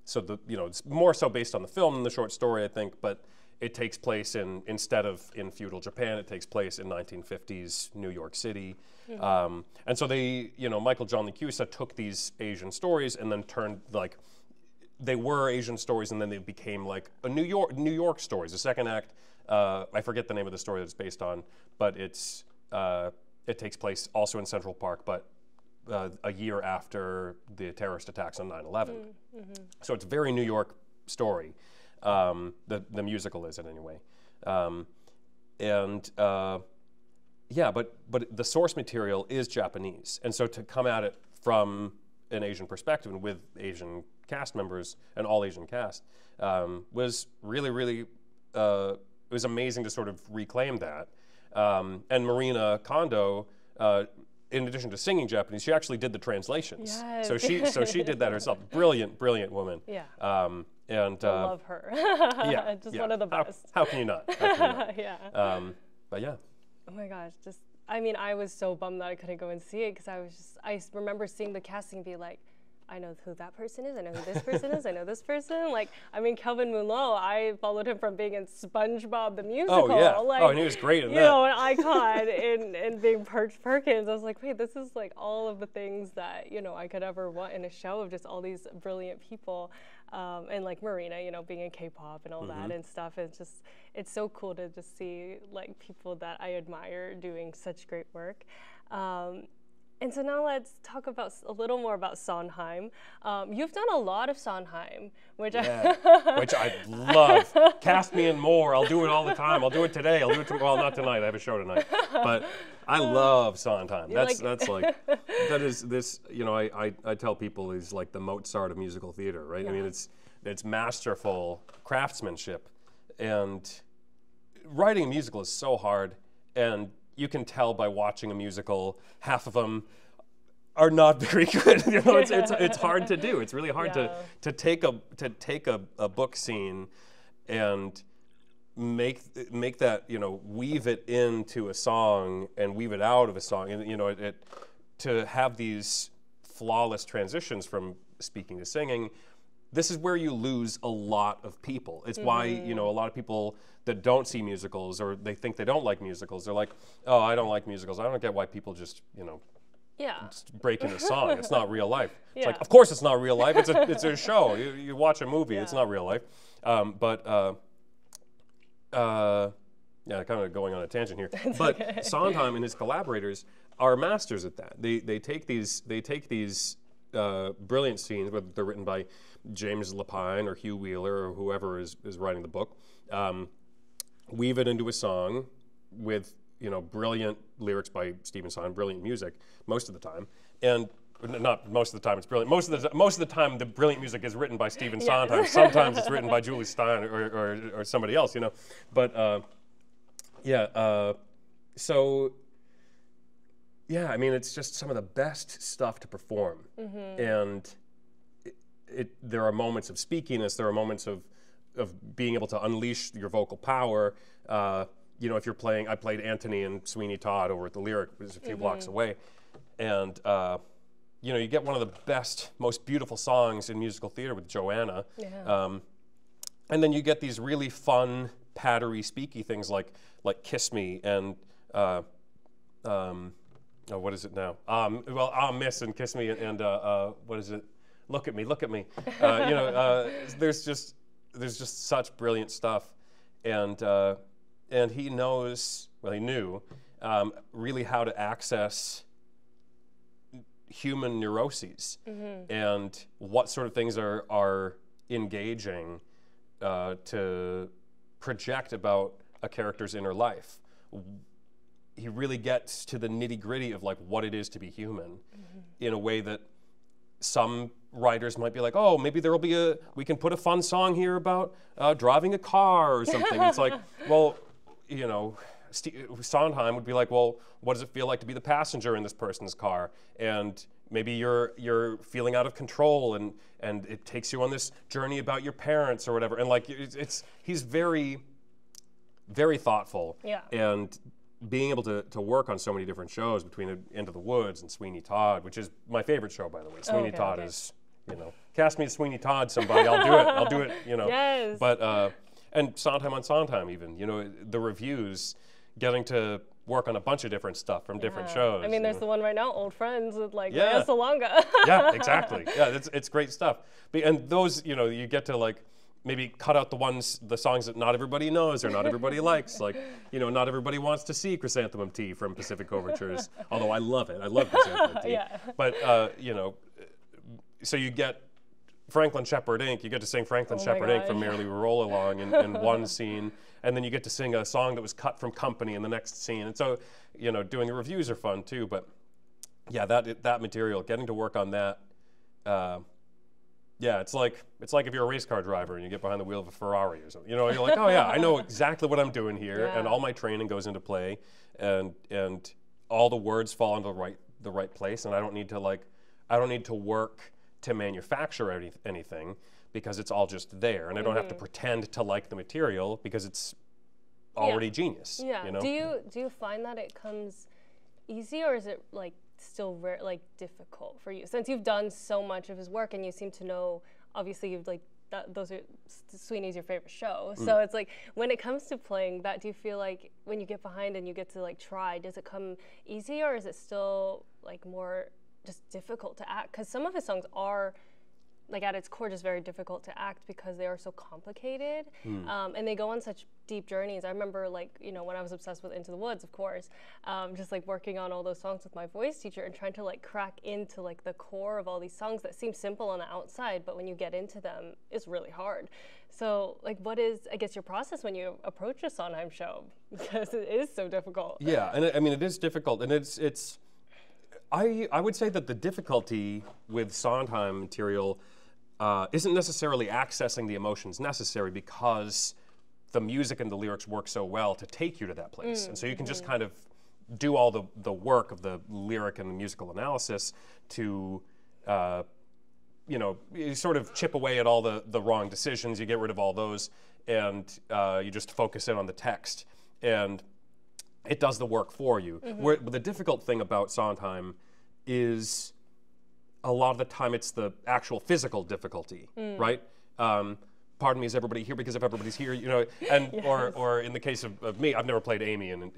So it's more so based on the film than the short story, I think, but it takes place instead of in feudal Japan, it takes place in 1950s New York City. And so Michael John LaChiusa took these Asian stories and then turned, like, they were Asian stories and then they became like a New York stories. The second act, I forget the name of the story that it's based on, but it takes place also in Central Park, but a year after the terrorist attacks on 9/11. So it's a very New York story. The musical is it anyway. But the source material is Japanese. And so to come at it from an Asian perspective and with Asian cast members and all Asian cast was really, really, it was amazing to sort of reclaim that. And Marina Kondo, in addition to singing Japanese, she actually did the translations. Yes. So she did that herself. Brilliant, brilliant woman. Yeah. And I love her. yeah, Just one of the best. How can you not? How can you not? Yeah. But yeah. Oh my gosh, I mean, I was so bummed that I couldn't go and see it because I remember seeing the casting and be like, I know who that person is, I know who this person is, I know this person. Like, I mean, Kelvin Munlo, I followed him from being in SpongeBob the musical. Oh, yeah. Like, and he was great in that. You know, an icon in being Perkins. I was like, wait, this is like all of the things that, you know, I could ever want in a show of just all these brilliant people. And like Marina, you know, being in K-pop and all that and stuff. It's so cool to just see like people that I admire doing such great work. And so now let's talk about a little more about Sondheim. You've done a lot of Sondheim, which which I love. Cast me in more. I'll do it all the time. I'll do it today. I'll do it well, not tonight. I have a show tonight. But I love Sondheim. That's like that is this. You know, I tell people he's like the Mozart of musical theater, right? Yeah. I mean, it's masterful craftsmanship, and writing a musical is so hard, and you can tell by watching a musical, half of them are not very good. You know, it's hard to do. It's really hard to take a book scene and make that, you know, weave it into a song and weave it out of a song, and you know, to have these flawless transitions from speaking to singing. This is where you lose a lot of people. It's why, you know, a lot of people that don't see musicals or they think they don't like musicals, they're like, oh, I don't like musicals. I don't get why people just, you know, just break into song. It's not real life. It's like, of course it's not real life. It's a show. You watch a movie. It's not real life. Yeah, kind of going on a tangent here. But okay. Sondheim and his collaborators are masters at that. They take these brilliant scenes, whether they're written by James Lapine or Hugh Wheeler or whoever is writing the book, weave it into a song with, you know, brilliant lyrics by Stephen Sondheim, brilliant music most of the time, and not most of the time it's brilliant. Most of the time the brilliant music is written by Stephen Sondheim. Sometimes it's written by Julie Stein or somebody else, you know. But so. Yeah, I mean, it's just some of the best stuff to perform, and there are moments of speakiness. There are moments of being able to unleash your vocal power. You know, if you're playing, I played Antony and Sweeney Todd over at the Lyric, which is a few blocks away, and you know, you get one of the best, most beautiful songs in musical theater with Joanna, and then you get these really fun, pattery, speaky things like "Kiss Me" and. Oh, what is it now? Well, Miss and Kiss Me and what is it? Look at me, look at me. You know, there's just such brilliant stuff, and he knows, well, he knew really how to access human neuroses and what sort of things are engaging to project about a character's inner life. He really gets to the nitty-gritty of like what it is to be human in a way that some writers might be like, oh, maybe we can put a fun song here about driving a car or something. It's like, well, you know, Sondheim would be like, well, what does it feel like to be the passenger in this person's car? And maybe you're feeling out of control and it takes you on this journey about your parents or whatever. And like, he's very, very thoughtful. Yeah. And being able to work on so many different shows between Into the Woods and Sweeney Todd, which is my favorite show, by the way. Sweeney Todd is, you know, cast me as Sweeney Todd, somebody, I'll do it. I'll do it, you know. Yes. But, and Sondheim on Sondheim even, you know, the reviews, getting to work on a bunch of different stuff from different shows. I mean, there's the one right now, Old Friends, with like Lea Salonga. Yeah, exactly. Yeah, it's great stuff. And those, you know, you get to like, maybe cut out the songs that not everybody knows or not everybody likes. Like, you know, not everybody wants to see Chrysanthemum Tea from Pacific Overtures, although I love it. I love Chrysanthemum Tea. But, you know, so you get Franklin Shepherd Inc., you get to sing Franklin Shepherd Inc. from Merrily We Roll Along in one scene, and then you get to sing a song that was cut from Company in the next scene. And so, you know, doing the reviews are fun too, but yeah, that material, getting to work on that yeah, it's like if you're a race car driver and you get behind the wheel of a Ferrari or something. You know, you're like, oh yeah, I know exactly what I'm doing here, and all my training goes into play, and all the words fall into the right place, and I don't need to work to manufacture anything because it's all just there, and I don't have to pretend to like the material because it's already genius. Yeah. You know? Do you find that it comes easy, or is it like still difficult for you, since you've done so much of his work and you seem to know, obviously you've Sweeney's your favorite show, so it's like when it comes to playing that, do you feel like when you get behind and you get to like try, does it come easy, or is it still like more just difficult to act? Because some of his songs are like at its core just very difficult to act because they are so complicated, and they go on such deep journeys. I remember, like, you know, when I was obsessed with Into the Woods, of course, just like working on all those songs with my voice teacher and trying to like crack into like the core of all these songs that seem simple on the outside, but when you get into them, it's really hard. So like, what is, I guess, your process when you approach a Sondheim show, because it is so difficult? Yeah, and I mean, it is difficult, and it's I would say that the difficulty with Sondheim material isn't necessarily accessing the emotions necessary, because the music and the lyrics work so well to take you to that place. And so you can just kind of do all the work of the lyric and the musical analysis to, you know, you sort of chip away at all the wrong decisions, you get rid of all those, and you just focus in on the text. And it does the work for you. The difficult thing about Sondheim is a lot of the time it's the actual physical difficulty, right? Pardon me, is everybody here? Because if everybody's here, you know, and or in the case of me, I've never played Amy in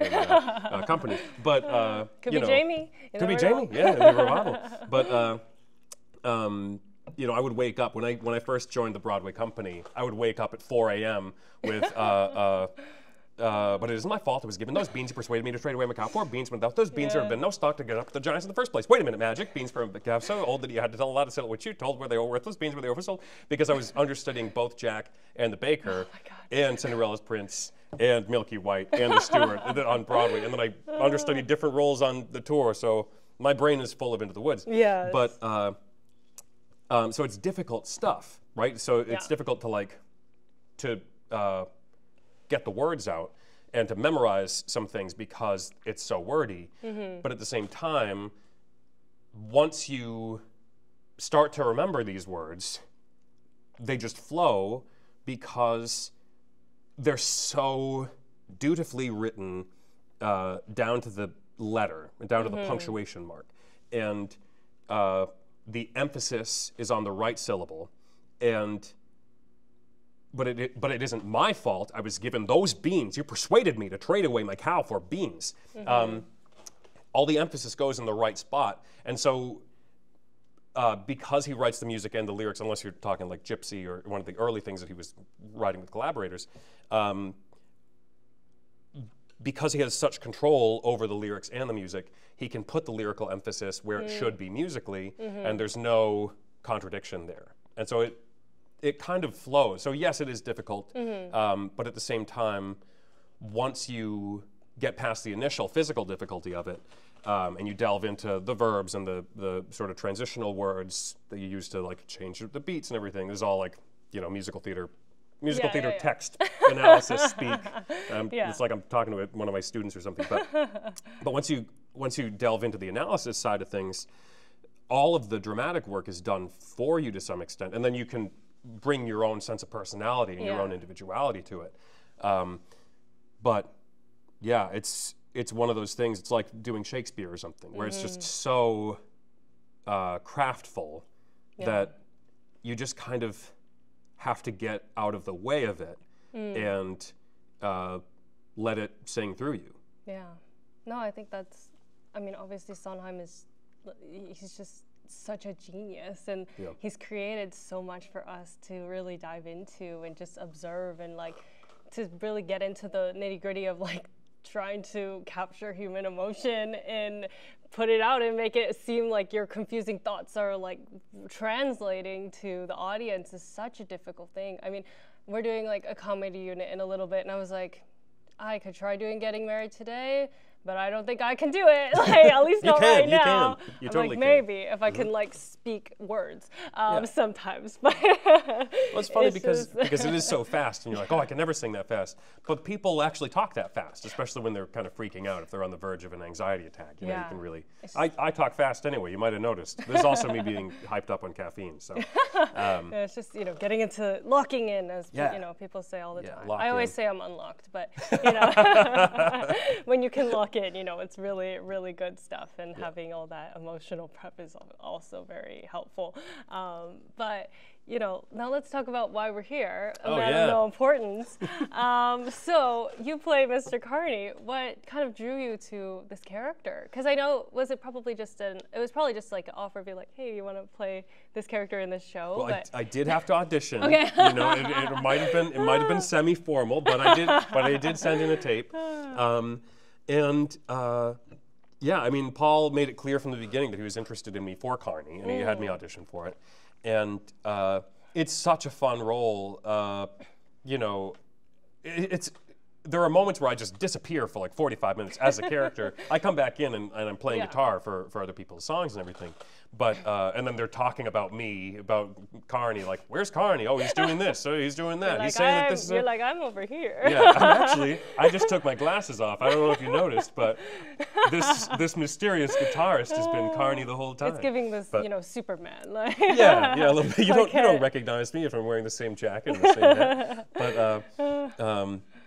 company, but could you be know, Jamie. Could be Jamie, yeah, in the revival. But you know, I would wake up when I first joined the Broadway company. I would wake up at 4 a.m. with. But it isn't my fault. I was given those beans. He persuaded me to trade away my cow for beans. Without those beans, there have been no stock to get up the giants in the first place. Wait a minute, Magic. Beans for a cow so old that you had to tell a lot to sell it, which you told where they were worth. Those beans were they oversold, because I was understudying both Jack and the Baker, and Cinderella's Prince, and Milky White, and the Steward on Broadway. And then I understudied different roles on the tour, so my brain is full of Into the Woods. Yes. But so it's difficult stuff, right? So it's difficult to get the words out and to memorize some things because it's so wordy. But at the same time, once you start to remember these words, they just flow because they're so dutifully written down to the letter, down to the punctuation mark. And the emphasis is on the right syllable. But it isn't my fault. I was given those beans. You persuaded me to trade away my cow for beans. All the emphasis goes in the right spot. And so because he writes the music and the lyrics, unless you're talking like Gypsy or one of the early things that he was writing with collaborators, because he has such control over the lyrics and the music, he can put the lyrical emphasis where it should be musically, and there's no contradiction there. And so it kind of flows. So yes, it is difficult, but at the same time, once you get past the initial physical difficulty of it, and you delve into the verbs and the sort of transitional words that you use to like change the beats and everything, there's all like, you know, musical theater text analysis speak. It's like I'm talking to one of my students or something. But once you delve into the analysis side of things, all of the dramatic work is done for you to some extent, and then you can bring your own sense of personality and your own individuality to it. But yeah, it's one of those things. It's like doing Shakespeare or something, where it's just so craftful that you just kind of have to get out of the way of it and let it sing through you. Yeah. No, I think that's, I mean, obviously Sondheim he's just such a genius, and he's created so much for us to really dive into and just observe, and like to really get into the nitty-gritty of like trying to capture human emotion and put it out and make it seem like your confusing thoughts are like translating to the audience is such a difficult thing. I mean, we're doing like a comedy unit in a little bit, and I was like, I could try doing Getting Married Today, but I don't think I can do it. Like, at least not right now. You I'm totally like, can. maybe if I can like speak words sometimes. But well, it's funny because it is so fast, and you're like, oh, I can never sing that fast. But people actually talk that fast, especially when they're kind of freaking out if they're on the verge of an anxiety attack. You know, you can really. I talk fast anyway. You might have noticed. There's also me being hyped up on caffeine. So it's just getting into locking in, as people say all the time. I always say I'm unlocked, but when you can lock in, it's really, really good stuff, and having all that emotional prep is also very helpful. But now let's talk about why we're here. A man of no importance. So you play Mr. Carney. What kind of drew you to this character? Because I know, it was probably just like an offer of you, like, hey, you want to play this character in this show? Well, I did have to audition. Okay. It might have been semi-formal, but I did send in a tape. I mean, Paul made it clear from the beginning that he was interested in me for Carney, and he had me audition for it. And it's such a fun role. There are moments where I just disappear for like 45 minutes as a character. I come back in and I'm playing guitar for other people's songs and everything. But and then they're talking about me, about Carney, like, where's Carney? Oh, he's doing this, oh, he's doing that. Like, he's saying that this is you're like, I'm over here. Yeah, I just took my glasses off. I don't know if you noticed, but this mysterious guitarist has been Carney the whole time. It's giving this, Superman. Like. Yeah, a little bit. You don't recognize me if I'm wearing the same jacket and the same hat.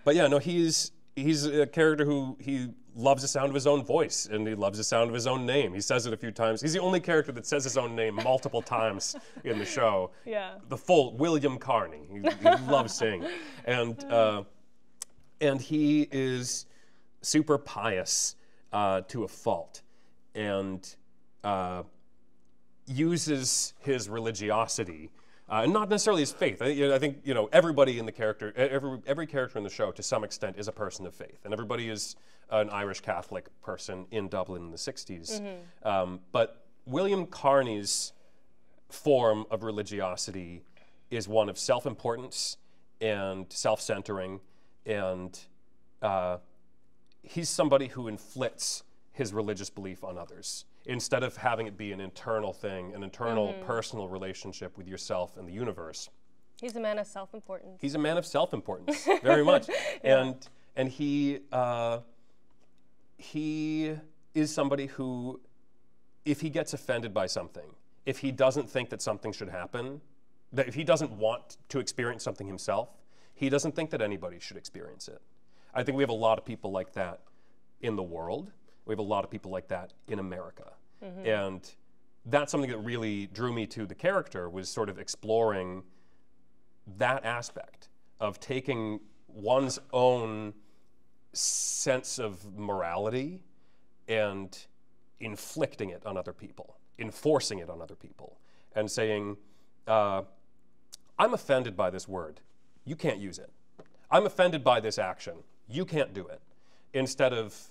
But yeah, no, he's a character who he loves the sound of his own voice, and he loves the sound of his own name. He says it a few times. He's the only character that says his own name multiple times in the show. Yeah. The full William Carney. He loves saying it. And he is super pious to a fault, and uses his religiosity. Not necessarily his faith. I think everybody in the character, every character in the show, to some extent, is a person of faith, and everybody is an Irish Catholic person in Dublin in the '60s. But William Carney's form of religiosity is one of self-importance and self-centering, and he's somebody who inflicts his religious belief on others, instead of having it be an internal thing, an internal personal relationship with yourself and the universe. He's a man of self-importance. He's a man of self-importance, very much. And he is somebody who, if he gets offended by something, if he doesn't think that something should happen, that if he doesn't want to experience something himself, he doesn't think that anybody should experience it. I think we have a lot of people like that in the world. We have a lot of people like that in America. And that's something that really drew me to the character, was sort of exploring that aspect of taking one's own sense of morality and inflicting it on other people, enforcing it on other people, and saying, I'm offended by this word. You can't use it. I'm offended by this action. You can't do it. Instead of,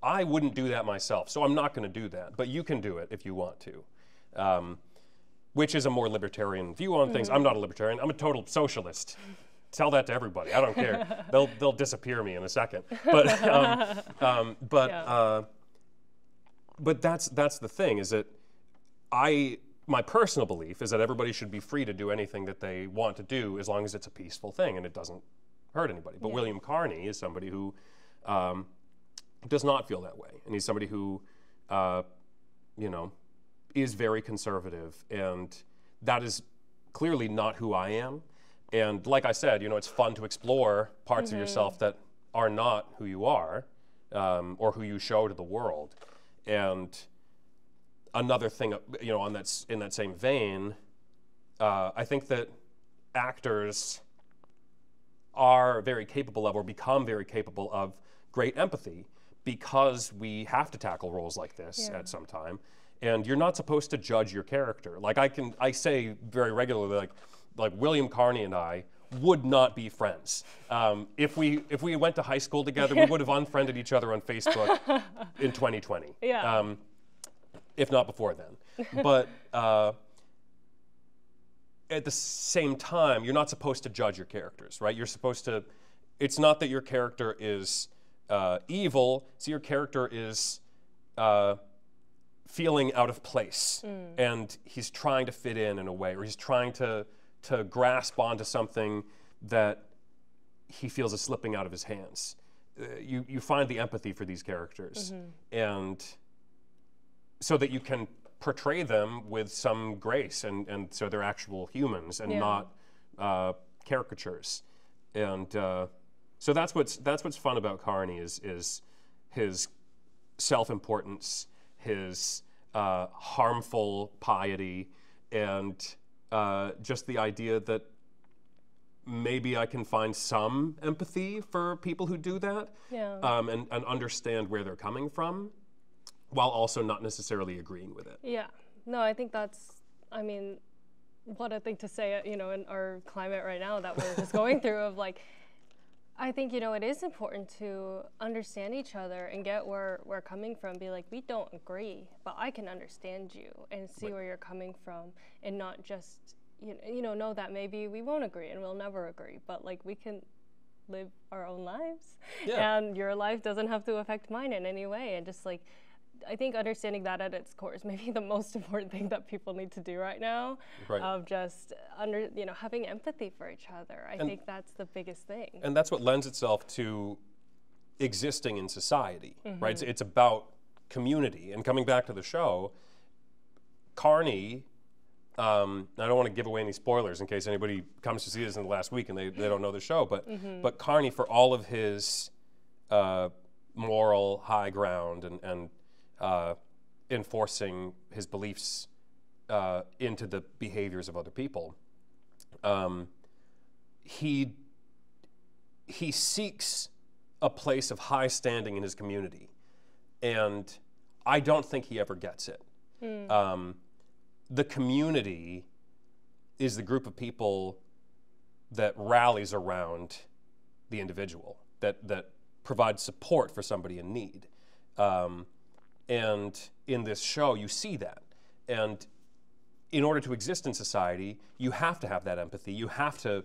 I wouldn't do that myself, so I'm not going to do that, but you can do it if you want to, which is a more libertarian view on things. I'm not a libertarian. I'm a total socialist. Tell that to everybody. I don't care. They'll disappear me in a second. But that's the thing, is that my personal belief is that everybody should be free to do anything that they want to do, as long as it's a peaceful thing and it doesn't hurt anybody. But William Carney is somebody who does not feel that way, and he's somebody who, is very conservative, and that is clearly not who I am. And like I said, it's fun to explore parts of yourself that are not who you are, or who you show to the world. And another thing, in that same vein, I think that actors are very capable of, or become very capable of, great empathy, because we have to tackle roles like this at some time. And you're not supposed to judge your character. Like I say very regularly, like William Carney and I would not be friends. If we went to high school together, we would have unfriended each other on Facebook in 2020. Yeah. If not before then. But at the same time, you're not supposed to judge your characters, right? You're supposed to, it's not that your character is evil, so your character is feeling out of place, and he's trying to fit in a way, or he's trying to grasp onto something that he feels is slipping out of his hands. You find the empathy for these characters, and so that you can portray them with some grace, and so they're actual humans and not caricatures. And so that's what's fun about Carney is his self-importance, his harmful piety, and just the idea that maybe I can find some empathy for people who do that, and understand where they're coming from, while also not necessarily agreeing with it. Yeah. No, I think that's, I mean, what I think to say, you know, in our climate right now that we're just going through of like, I think, you know, it is important to understand each other and get where we're coming from. Be like, we don't agree, but I can understand you and see where you're coming from, and not just, know that maybe we won't agree and we'll never agree, but like we can live our own lives, and your life doesn't have to affect mine in any way. And just like, I think understanding that at its core is maybe the most important thing that people need to do right now, of just having empathy for each other. I think that's the biggest thing. And that's what lends itself to existing in society, right? It's about community. And coming back to the show, Carney, I don't want to give away any spoilers in case anybody comes to see this in the last week and they don't know the show, but Carney, for all of his moral high ground and enforcing his beliefs into the behaviors of other people, he seeks a place of high standing in his community, and I don't think he ever gets it. The community is the group of people that rallies around the individual, that provides support for somebody in need. And in this show, you see that. And in order to exist in society, you have to have that empathy. You have to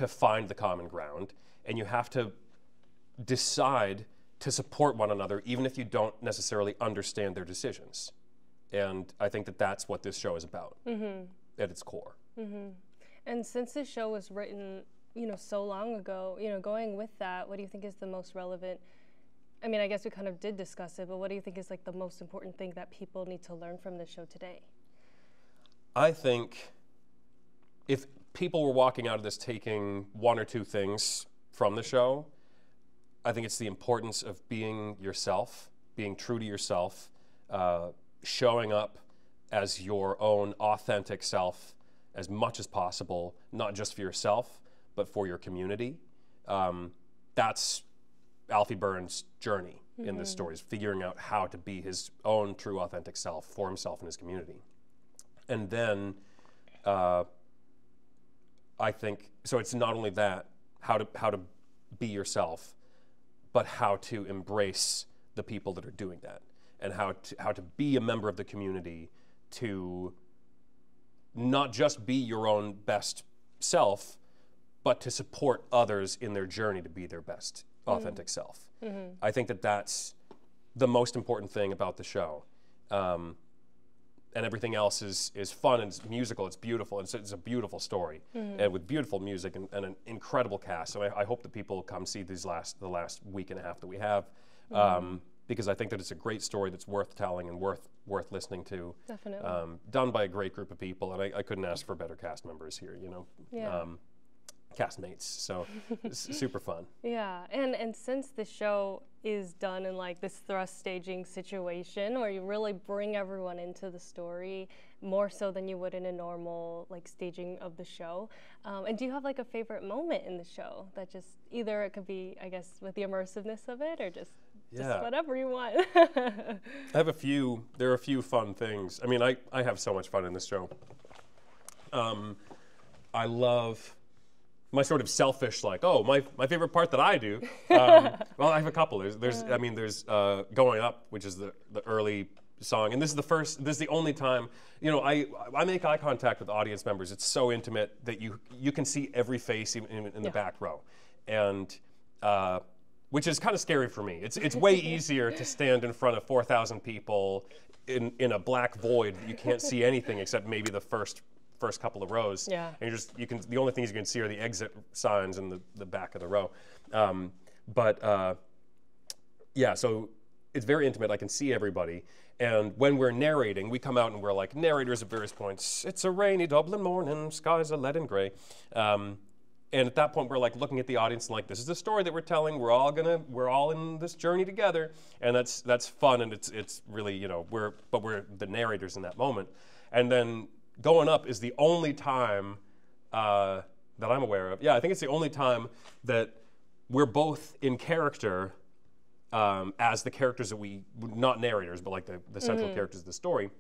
find the common ground, and you have to decide to support one another, even if you don't necessarily understand their decisions. And I think that that's what this show is about at its core. And since this show was written, so long ago, going with that, what do you think is the most relevant? I mean, I guess we kind of did discuss it, but what do you think is like the most important thing that people need to learn from this show today? I think if people were walking out of this taking one or two things from the show, I think it's the importance of being yourself, being true to yourself, showing up as your own authentic self as much as possible, not just for yourself, but for your community. That's Alfie Burns' journey in this story, is figuring out how to be his own true authentic self for himself and his community. And then I think, so it's not only that, how to be yourself, but how to embrace the people that are doing that, and how to be a member of the community, to not just be your own best self, but to support others in their journey to be their best authentic self. I think that that's the most important thing about the show. And everything else is fun, and it's musical, it's beautiful, it's a beautiful story, and with beautiful music and an incredible cast. So I hope that people come see the last week and a half that we have, because I think that it's a great story that's worth telling and worth listening to. Definitely. Done by a great group of people, and I couldn't ask for better cast members here, castmates, so it's super fun. Yeah, and since the show is done in like this thrust staging situation where you really bring everyone into the story more so than you would in a normal like staging of the show, and do you have like a favorite moment in the show that just, either it could be, I guess, with the immersiveness of it, or just whatever you want? I have a few. There are a few fun things. I mean, I have so much fun in this show. I love my sort of selfish, like, my favorite part that I do. Well, I have a couple. There's Going Up, which is the early song, and this is the only time, I make eye contact with audience members. It's so intimate that you can see every face in the back row, and which is kind of scary for me. It's way easier to stand in front of 4,000 people in a black void that you can't see anything except maybe the first couple of rows. Yeah. And the only things you can see are the exit signs in the back of the row. Yeah, so it's very intimate. I can see everybody. And when we're narrating, we come out and we're like narrators at various points. It's a rainy Dublin morning, skies are leaden gray. And at that point, we're like looking at the audience and like, this is the story that we're telling. We're all in this journey together, and that's fun. And it's really, you know, we're the narrators in that moment. And then going up is the only time that I'm aware of. Yeah, I think it's the only time that we're both in character as the characters that not narrators, but like the central characters of the story.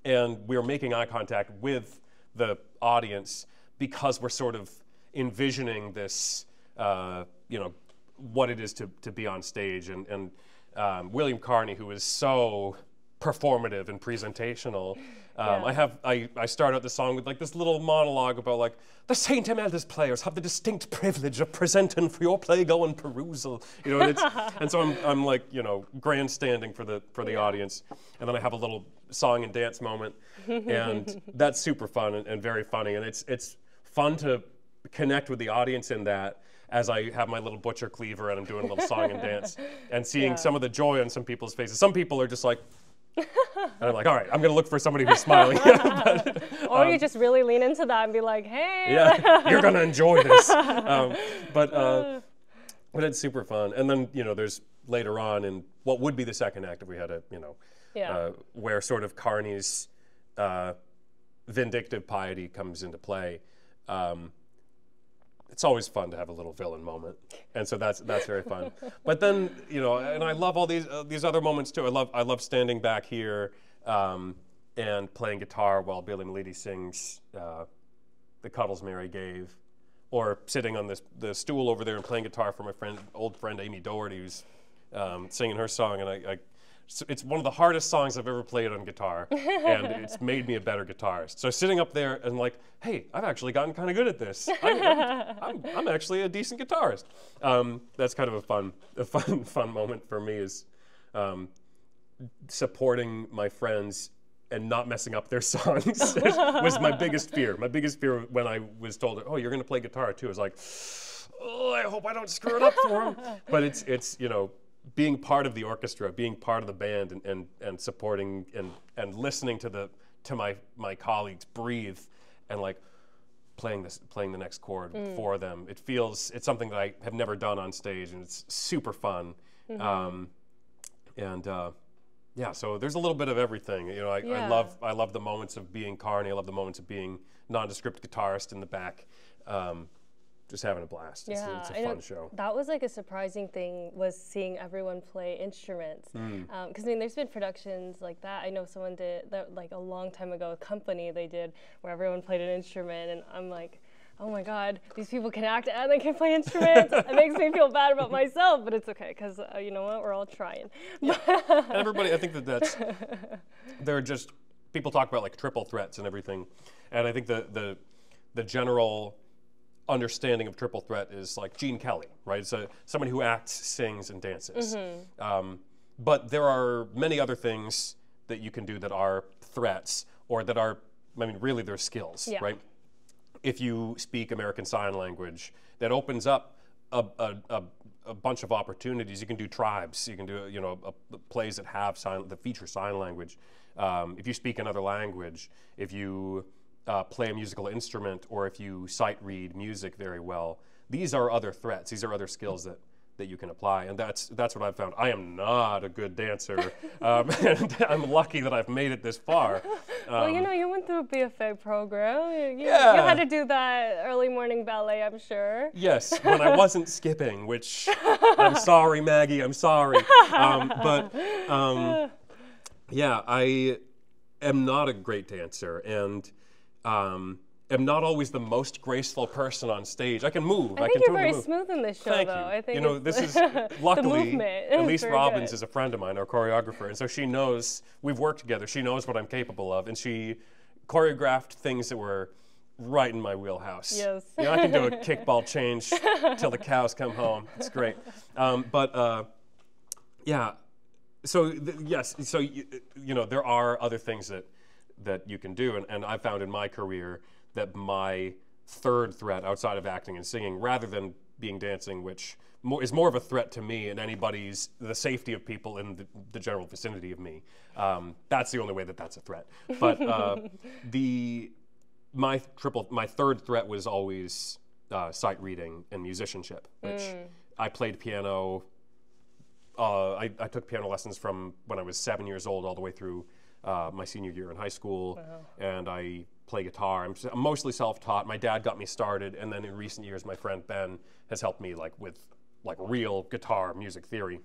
And we're making eye contact with the audience because we're sort of envisioning this, you know, what it is to be on stage. And William Carney, who is so performative and presentational. I start out the song with like this little monologue about like, the St. Imelda's players have the distinct privilege of presenting for your play-going perusal. You know, and so I'm like, you know, grandstanding for the audience. And then I have a little song and dance moment. And that's super fun and very funny. And it's fun to connect with the audience in that, as I have my little butcher cleaver and I'm doing a little song and dance and seeing some of the joy on some people's faces. Some people are just like, and I'm like, all right, I'm going to look for somebody who's smiling. Or you just really lean into that and be like, hey. Yeah, you're going to enjoy this. But it's super fun. And then, you know, there's later on in what would be the second act if we had a, you know, where sort of Carney's vindictive piety comes into play. It's always fun to have a little villain moment, and so that's very fun. But then, you know, and I love all these other moments too. I love standing back here and playing guitar while Billy Milady sings "The Cuddles Mary Gave," or sitting on the stool over there and playing guitar for my old friend Amy Doherty, who's singing her song, and it's one of the hardest songs I've ever played on guitar, and it's made me a better guitarist. So sitting up there and like, hey, I've actually gotten kind of good at this. I'm actually a decent guitarist. That's kind of a fun moment for me, is supporting my friends and not messing up their songs was my biggest fear. My biggest fear when I was told, oh, you're going to play guitar too, I was like, oh, I hope I don't screw it up for them. But it's you know, being part of the orchestra, being part of the band, and supporting and listening to my colleagues breathe, and like playing the next chord for them. It's something that I have never done on stage, and it's super fun. Yeah, so there's a little bit of everything. You know, I love the moments of being Carney. I love the moments of being nondescript guitarist in the back. Just having a blast. It's a fun show. That was like a surprising thing, was seeing everyone play instruments. Because I mean, there's been productions like that. I know someone did that like a long time ago, a company they did where everyone played an instrument, and I'm like, oh my God, these people can act and they can play instruments. It makes me feel bad about myself, but it's okay, because you know what, we're all trying. Yeah. And everybody, I think that's, they're just, people talk about like triple threats and everything, and I think the general understanding of triple threat is like Gene Kelly, right? So somebody who acts, sings, and dances. But there are many other things that you can do that are threats, or that are, I mean, really they're skills, right? If you speak American Sign Language, that opens up a bunch of opportunities. You can do tribes. You can do, you know, plays that feature sign language. If you speak another language, if you play a musical instrument, or if you sight read music very well, these are other threats. These are other skills that you can apply, and that's what I've found. I am not a good dancer, and I'm lucky that I've made it this far. Well, you know, you went through a BFA program. You had to do that early morning ballet, I'm sure. Yes, when I wasn't skipping, which I'm sorry, Maggie, I'm sorry. Yeah, I am not a great dancer, and am not always the most graceful person on stage. I can move. I think you're very smooth in this show, Thank though. you. I think you know, this is luckily Elise Robbins good. is a friend of mine, our choreographer, and so she knows we've worked together. She knows what I'm capable of, and she choreographed things that were right in my wheelhouse. Yes. You know, I can do a kickball change till the cows come home. It's great. Yeah. So yes. So you know, there are other things that you can do, and I found in my career that my third threat outside of acting and singing, rather than being dancing, which is more of a threat to me and the safety of people in the general vicinity of me. That's the only way that that's a threat. But my third threat was always sight reading and musicianship, which I played piano. I took piano lessons from when I was 7 years old all the way through my senior year in high school. Wow. And I play guitar. I'm mostly self-taught. My dad got me started, and then in recent years, my friend Ben has helped me with real guitar music theory.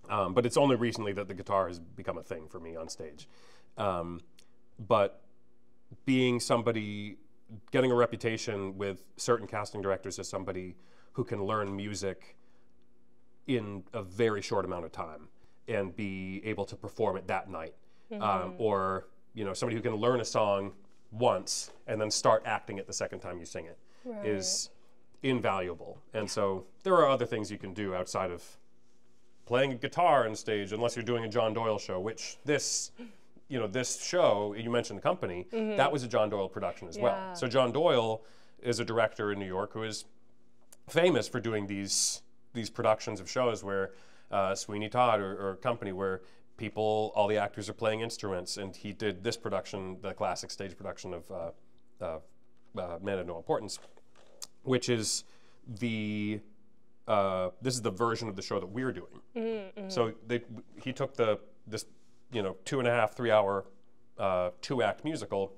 But it's only recently that the guitar has become a thing for me on stage. But being somebody, getting a reputation with certain casting directors as somebody who can learn music in a very short amount of time and be able to perform it that night, or you know, somebody who can learn a song once and then start acting it the second time you sing it, is invaluable. And so there are other things you can do outside of playing a guitar on stage, unless you're doing a John Doyle show, which this show, you mentioned the company, that was a John Doyle production as well. So John Doyle is a director in New York who is famous for doing these productions of shows where Sweeney Todd or company, where all the actors are playing instruments, and he did this production, the classic stage production of Men of No Importance, which is this is the version of the show that we're doing. So he took this 2.5, 3 hour 2-act musical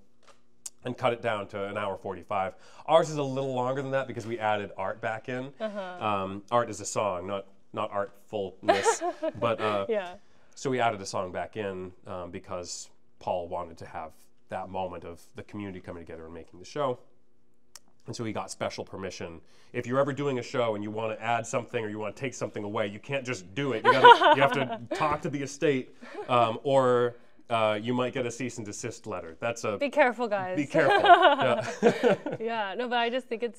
and cut it down to an hour 45. Ours is a little longer than that because we added art back in. Art is a song, not artfulness, but so we added a song back in because Paul wanted to have that moment of the community coming together and making the show. And so he got special permission. If you're ever doing a show and you want to add something or you want to take something away, you can't just do it. You have to talk to the estate, or you might get a cease and desist letter. Be careful, guys. Be careful. Yeah. No, but I just think it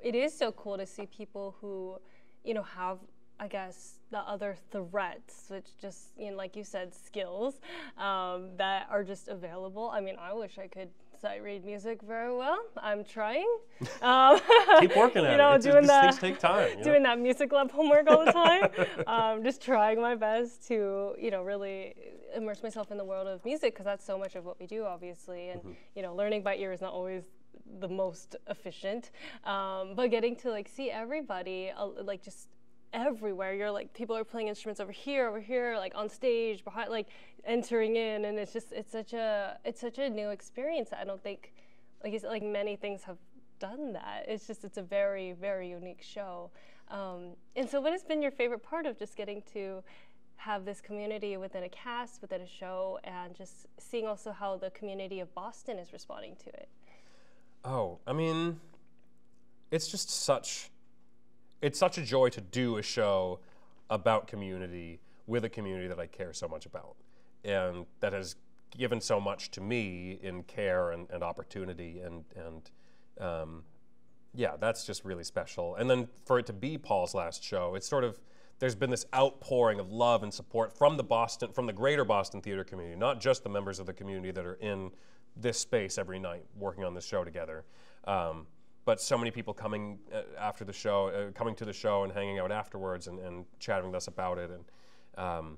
is so cool to see people who, have, I guess, the other threats, which just, like you said, skills that are just available. I mean, I wish I could sight read music very well. I'm trying. Keep working at it. These things take time. Doing that music lab homework all the time. Just trying my best to, really immerse myself in the world of music, because that's so much of what we do, obviously. And, learning by ear is not always the most efficient. But getting to, see everybody, just everywhere. You're people are playing instruments over here, on stage, behind, entering in, and it's such a new experience. I don't think, many things have done that. It's a very, very unique show. And so what has been your favorite part of just getting to have this community within a cast, within a show, and just seeing also how the community of Boston is responding to it? Oh, I mean, it's such a joy to do a show about community with a community that I care so much about, and that has given so much to me in care and opportunity, and that's just really special. And then for it to be Paul's last show, it's there's been this outpouring of love and support from the greater Boston theater community, not just the members of the community that are in this space every night working on this show together. But so many people coming after the show, coming to the show and hanging out afterwards and chatting with us about it. And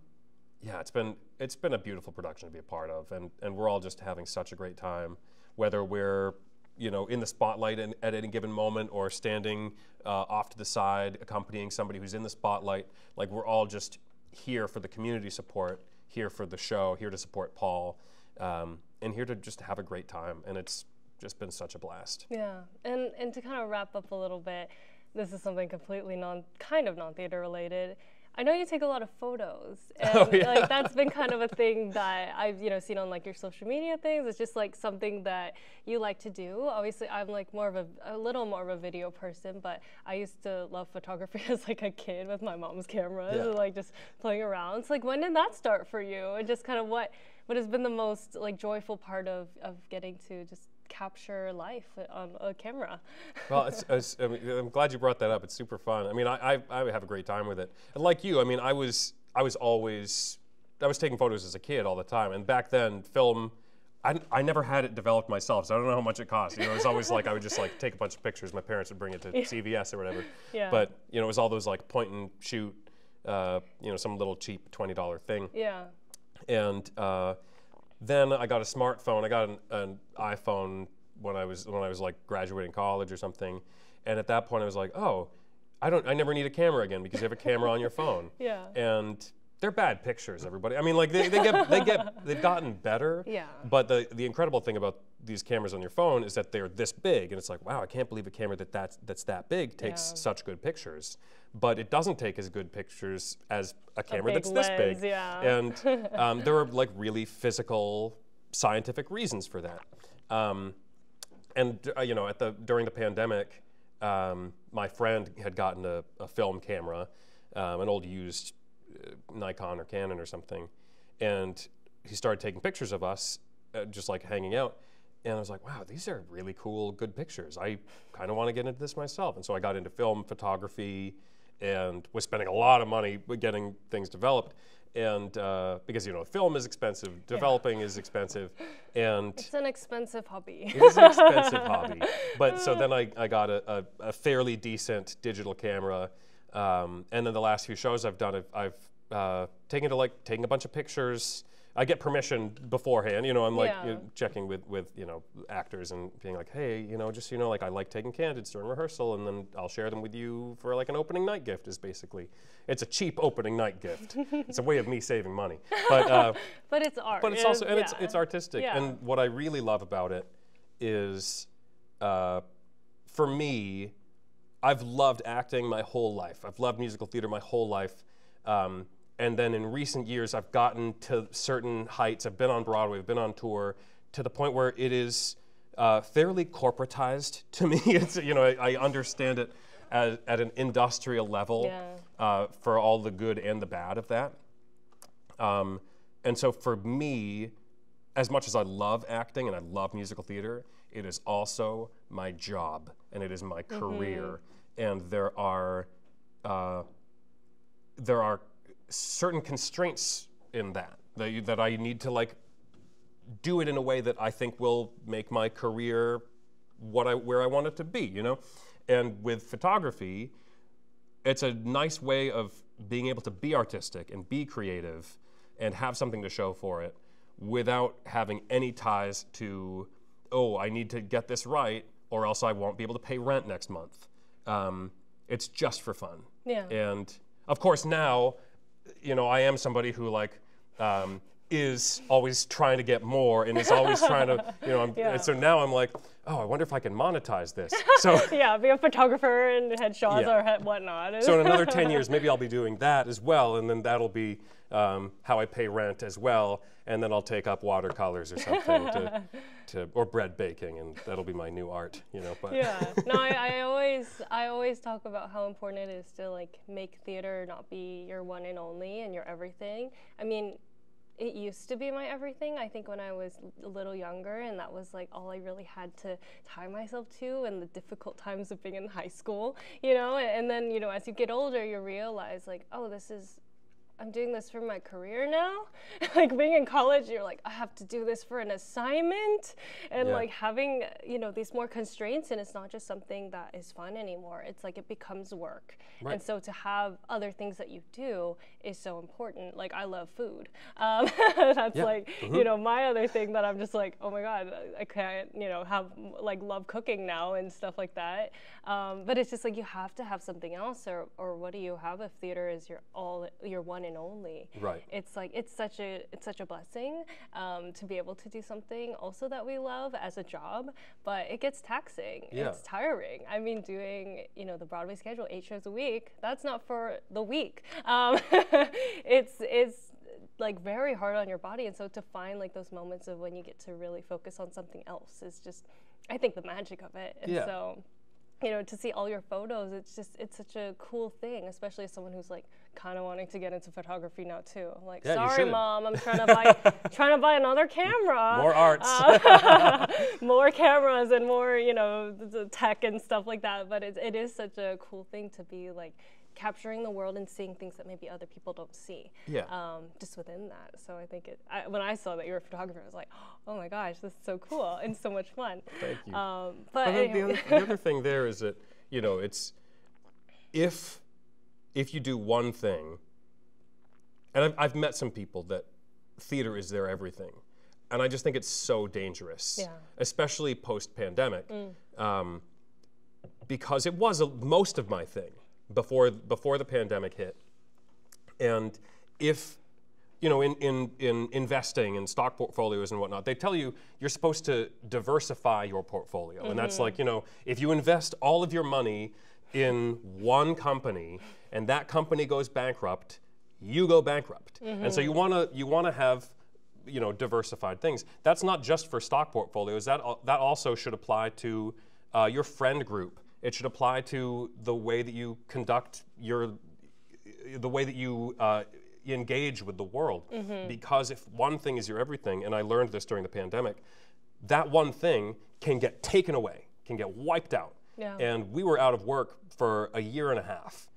it's been a beautiful production to be a part of. And we're all just having such a great time, whether we're in the spotlight at any given moment or standing off to the side accompanying somebody who's in the spotlight. We're all just here for the community support, here for the show, here to support Paul, and here to just have a great time. And it's just been such a blast. Yeah, and to kind of wrap up a little bit, this is something completely non-theater related. I know you take a lot of photos, and that's been kind of a thing that I've seen on your social media things. It's just something that you like to do. Obviously, I'm a little more of a video person, but I used to love photography as a kid with my mom's cameras, and just playing around. So when did that start for you? And just kind of what has been the most joyful part of getting to just capture life on a camera. Well, I mean, I'm glad you brought that up. It's super fun. I mean, I have a great time with it. And like you, I mean, I was taking photos as a kid all the time. And back then, film, I never had it developed myself, so I don't know how much it cost. You know, it was always like I would just like take a bunch of pictures. My parents would bring it to CVS or whatever. Yeah. But you know, it was all those like point and shoot, you know, some little cheap $20 thing. Yeah. And then I got a smartphone. I got an iPhone when I was like graduating college or something. And at that point, I was like, oh, I never need a camera again because you have a camera on your phone. Yeah. And they're bad pictures, everybody. I mean, like they've gotten better. Yeah. But the incredible thing about these cameras on your phone is that they're this big, and it's like, wow, I can't believe a camera that's that big takes such good pictures. But it doesn't take as good pictures as a camera that's this big. Yeah. And there are like really physical, scientific reasons for that. And you know, during the pandemic, my friend had gotten a film camera, an old used Nikon or Canon or something, and he started taking pictures of us, just like hanging out. And I was like, wow, these are really cool, good pictures. I kind of want to get into this myself. And so I got into film photography and was spending a lot of money getting things developed. And because, you know, film is expensive, developing is expensive. And it's an expensive hobby. It is an expensive hobby. But so then I got a fairly decent digital camera. And then the last few shows I've done, I've taking a bunch of pictures. I get permission beforehand, you know, I'm like checking with you know, actors and being like, hey, you know, just so you know, like I like taking candids during rehearsal, and then I'll share them with you for like an opening night gift. Is basically, it's a cheap opening night gift. It's a way of me saving money, but it's art. But it's also it's artistic, and what I really love about it is, for me, I've loved acting my whole life. I've loved musical theater my whole life. And then in recent years, I've gotten to certain heights. I've been on Broadway, I've been on tour, to the point where it is fairly corporatized to me. It's, you know, I understand it at an industrial level for all the good and the bad of that. And so for me, as much as I love acting and I love musical theater, it is also my job and it is my career. And there are certain constraints in that I need to like do it in a way that I think will make my career where I want it to be, you know? And with photography, it's a nice way of being able to be artistic and be creative and have something to show for it without having any ties to, oh, I need to get this right or else I won't be able to pay rent next month. It's just for fun. Yeah. And of course now, you know, I am somebody who like is always trying to get more and is always trying to, you know, and so now I'm like, oh, I wonder if I can monetize this. So yeah, be a photographer and headshots or whatnot. So in another 10 years, maybe I'll be doing that as well, and then that'll be how I pay rent as well, and then I'll take up watercolors or something or bread baking, and that'll be my new art, you know. But yeah, no, I always talk about how important it is to like make theater not be your one and only and your everything. I mean, it used to be my everything, I think, when I was a little younger, and that was like all I really had to tie myself to, and the difficult times of being in high school, you know. And then, you know, as you get older, you realize like, oh, I'm doing this for my career now. Like being in college, you're like, I have to do this for an assignment, and like having, you know, these more constraints, and it's not just something that is fun anymore. It's like it becomes work. Right. And so to have other things that you do is so important. Like I love food. That's like, you know, my other thing that I'm just like, oh my God, I can't, you know, love cooking now and stuff like that. But it's just like you have to have something else, or what do you have if theater is your one and only? Right. It's like it's such a blessing to be able to do something also that we love as a job, but it gets taxing. Yeah. It's tiring. I mean, doing, you know, the Broadway schedule, 8 shows a week, that's not for the week. It's like very hard on your body, and so to find like those moments of when you get to really focus on something else is just, I think, the magic of it. And so you know, to see all your photos, it's such a cool thing, especially as someone who's like kind of wanting to get into photography now too. I'm like, Yeah, sorry, Mom, I'm trying to buy another camera. More arts. More cameras and more, you know, the tech and stuff like that. But it is such a cool thing to be like capturing the world and seeing things that maybe other people don't see. Yeah. Just within that. So I think when I saw that you were a photographer, I was like, oh my gosh, this is so cool and so much fun. Thank you. But anyway. the other thing there is that, you know, it's if you do one thing, and I've met some people that theater is their everything, and I just think it's so dangerous, especially post-pandemic, because it was most of my thing before the pandemic hit. And if, you know, in investing in stock portfolios and whatnot, they tell you you're supposed to diversify your portfolio. And that's like, you know, if you invest all of your money in one company and that company goes bankrupt, you go bankrupt. And so you wanna have, you know, diversified things. That's not just for stock portfolios. That also should apply to your friend group. It should apply to the way that you conduct the way that you engage with the world. Because if one thing is your everything, and I learned this during the pandemic, that one thing can get taken away, can get wiped out. Yeah. And we were out of work for a year and a half,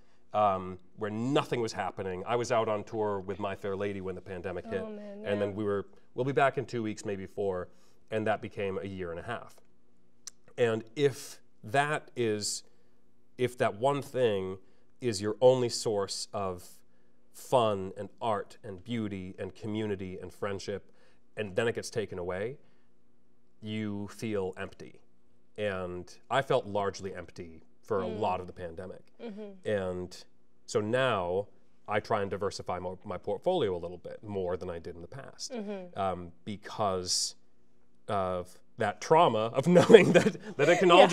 where nothing was happening. I was out on tour with My Fair Lady when the pandemic hit. Man, and then we'll be back in 2 weeks, maybe 4, and that became a year and a half. And if that one thing is your only source of fun and art and beauty and community and friendship, and then it gets taken away, you feel empty. And I felt largely empty for a lot of the pandemic. And so now I try and diversify my portfolio a little bit more than I did in the past, because of that trauma of knowing that it can all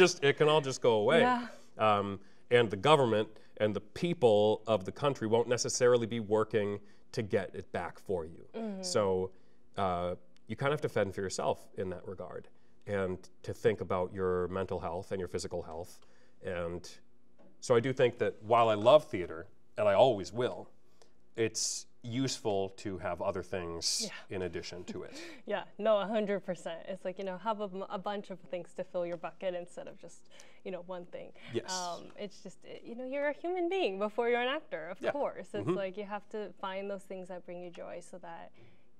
just go away. And the government and the people of the country won't necessarily be working to get it back for you. So you kind of have to fend for yourself in that regard, and to think about your mental health and your physical health. And so I do think that while I love theater, and I always will, it's useful to have other things in addition to it. Yeah, no, 100%. It's like, you know, have a bunch of things to fill your bucket instead of just, you know, one thing. Yes. It's just, you know, you're a human being before you're an actor, of course. It's like you have to find those things that bring you joy, so that,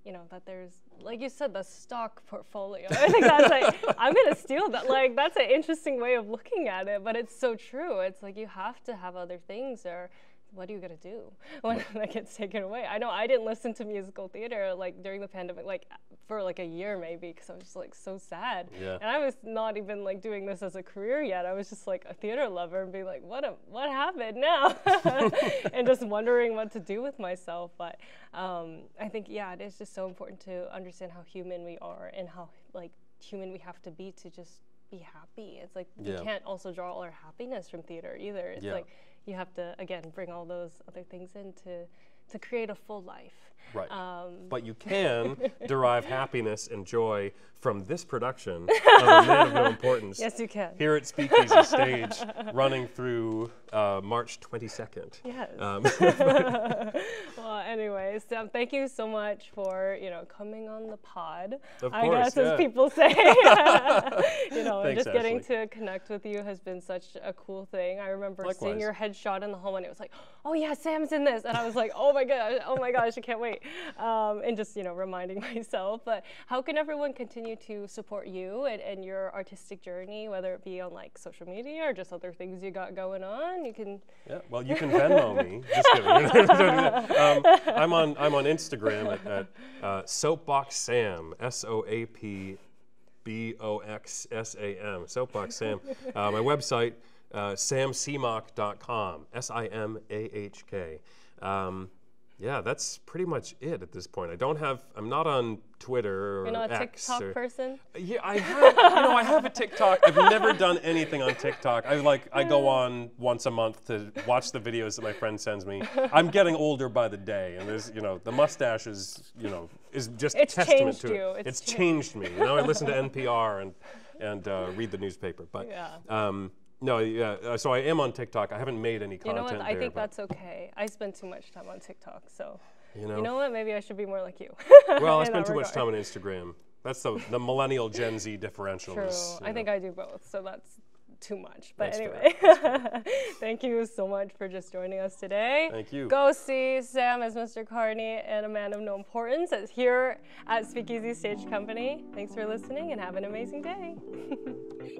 you know, that there's, like you said, the stock portfolio. I think that's like, I'm going to steal that. Like, that's an interesting way of looking at it, but it's so true. It's like you have to have other things, or what are you going to do when that gets taken away? I know I didn't listen to musical theater like during the pandemic, like for like a year maybe, because I was just like so sad. And I was not even like doing this as a career yet. I was just like a theater lover and being like, what happened now? And just wondering what to do with myself. But I think, yeah, it is just so important to understand how human we are and how like human we have to be just be happy. It's like you can't also draw all our happiness from theater either. It's like you have to, again, bring all those other things in to create a full life. Right. But you can derive happiness and joy from this production of A Man of No Importance. Yes, you can. Here at SpeakEasy Stage, running through March 22nd. Yes. Well, anyways, Sam, thank you so much for, you know, coming on the pod. Of course, I guess, as people say. You know, Thanks, just getting Ashley. to connect with you has been such a cool thing. I remember Likewise. seeing your headshot in the home, and it was like, oh yeah, Sam's in this, and I was like, oh my gosh, I can't wait. And just, you know, reminding myself. But how can everyone continue to support you and your artistic journey, whether it be on like social media or just other things you got going on? You can. Yeah. Well, you can Venmo me. Just kidding. Don't do that. I'm on Instagram at Soapbox Sam, SOAPBOXSAM, Soapbox Sam. My website, samsimahk.com, SIMAHK. Yeah, that's pretty much it at this point. I'm not on Twitter or You're not a X TikTok person? Yeah, I have a TikTok. I've never done anything on TikTok. I go on once a month to watch the videos that my friend sends me. I'm getting older by the day, and there's, you know, the mustache is just It's testament changed to you. it. It's changed me. You know, I listen to NPR and read the newspaper. But No, yeah. So I am on TikTok. I haven't made any content You know what? there, I think but, that's okay. I spend too much time on TikTok, so you know, you know what? Maybe I should be more like you. well, I in spend that too much regard. time on Instagram. That's the millennial Gen Z differential. True. Is, I think I do both, so that's too much. But That's anyway, fair. thank you so much for just joining us today. Thank you. Go see Sam as Mr. Carney and A Man of No Importance here at SpeakEasy Stage Company. Thanks for listening and have an amazing day.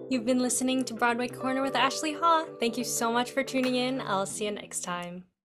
You've been listening to Broadway Corner with Ashley Haw. Thank you so much for tuning in. I'll see you next time.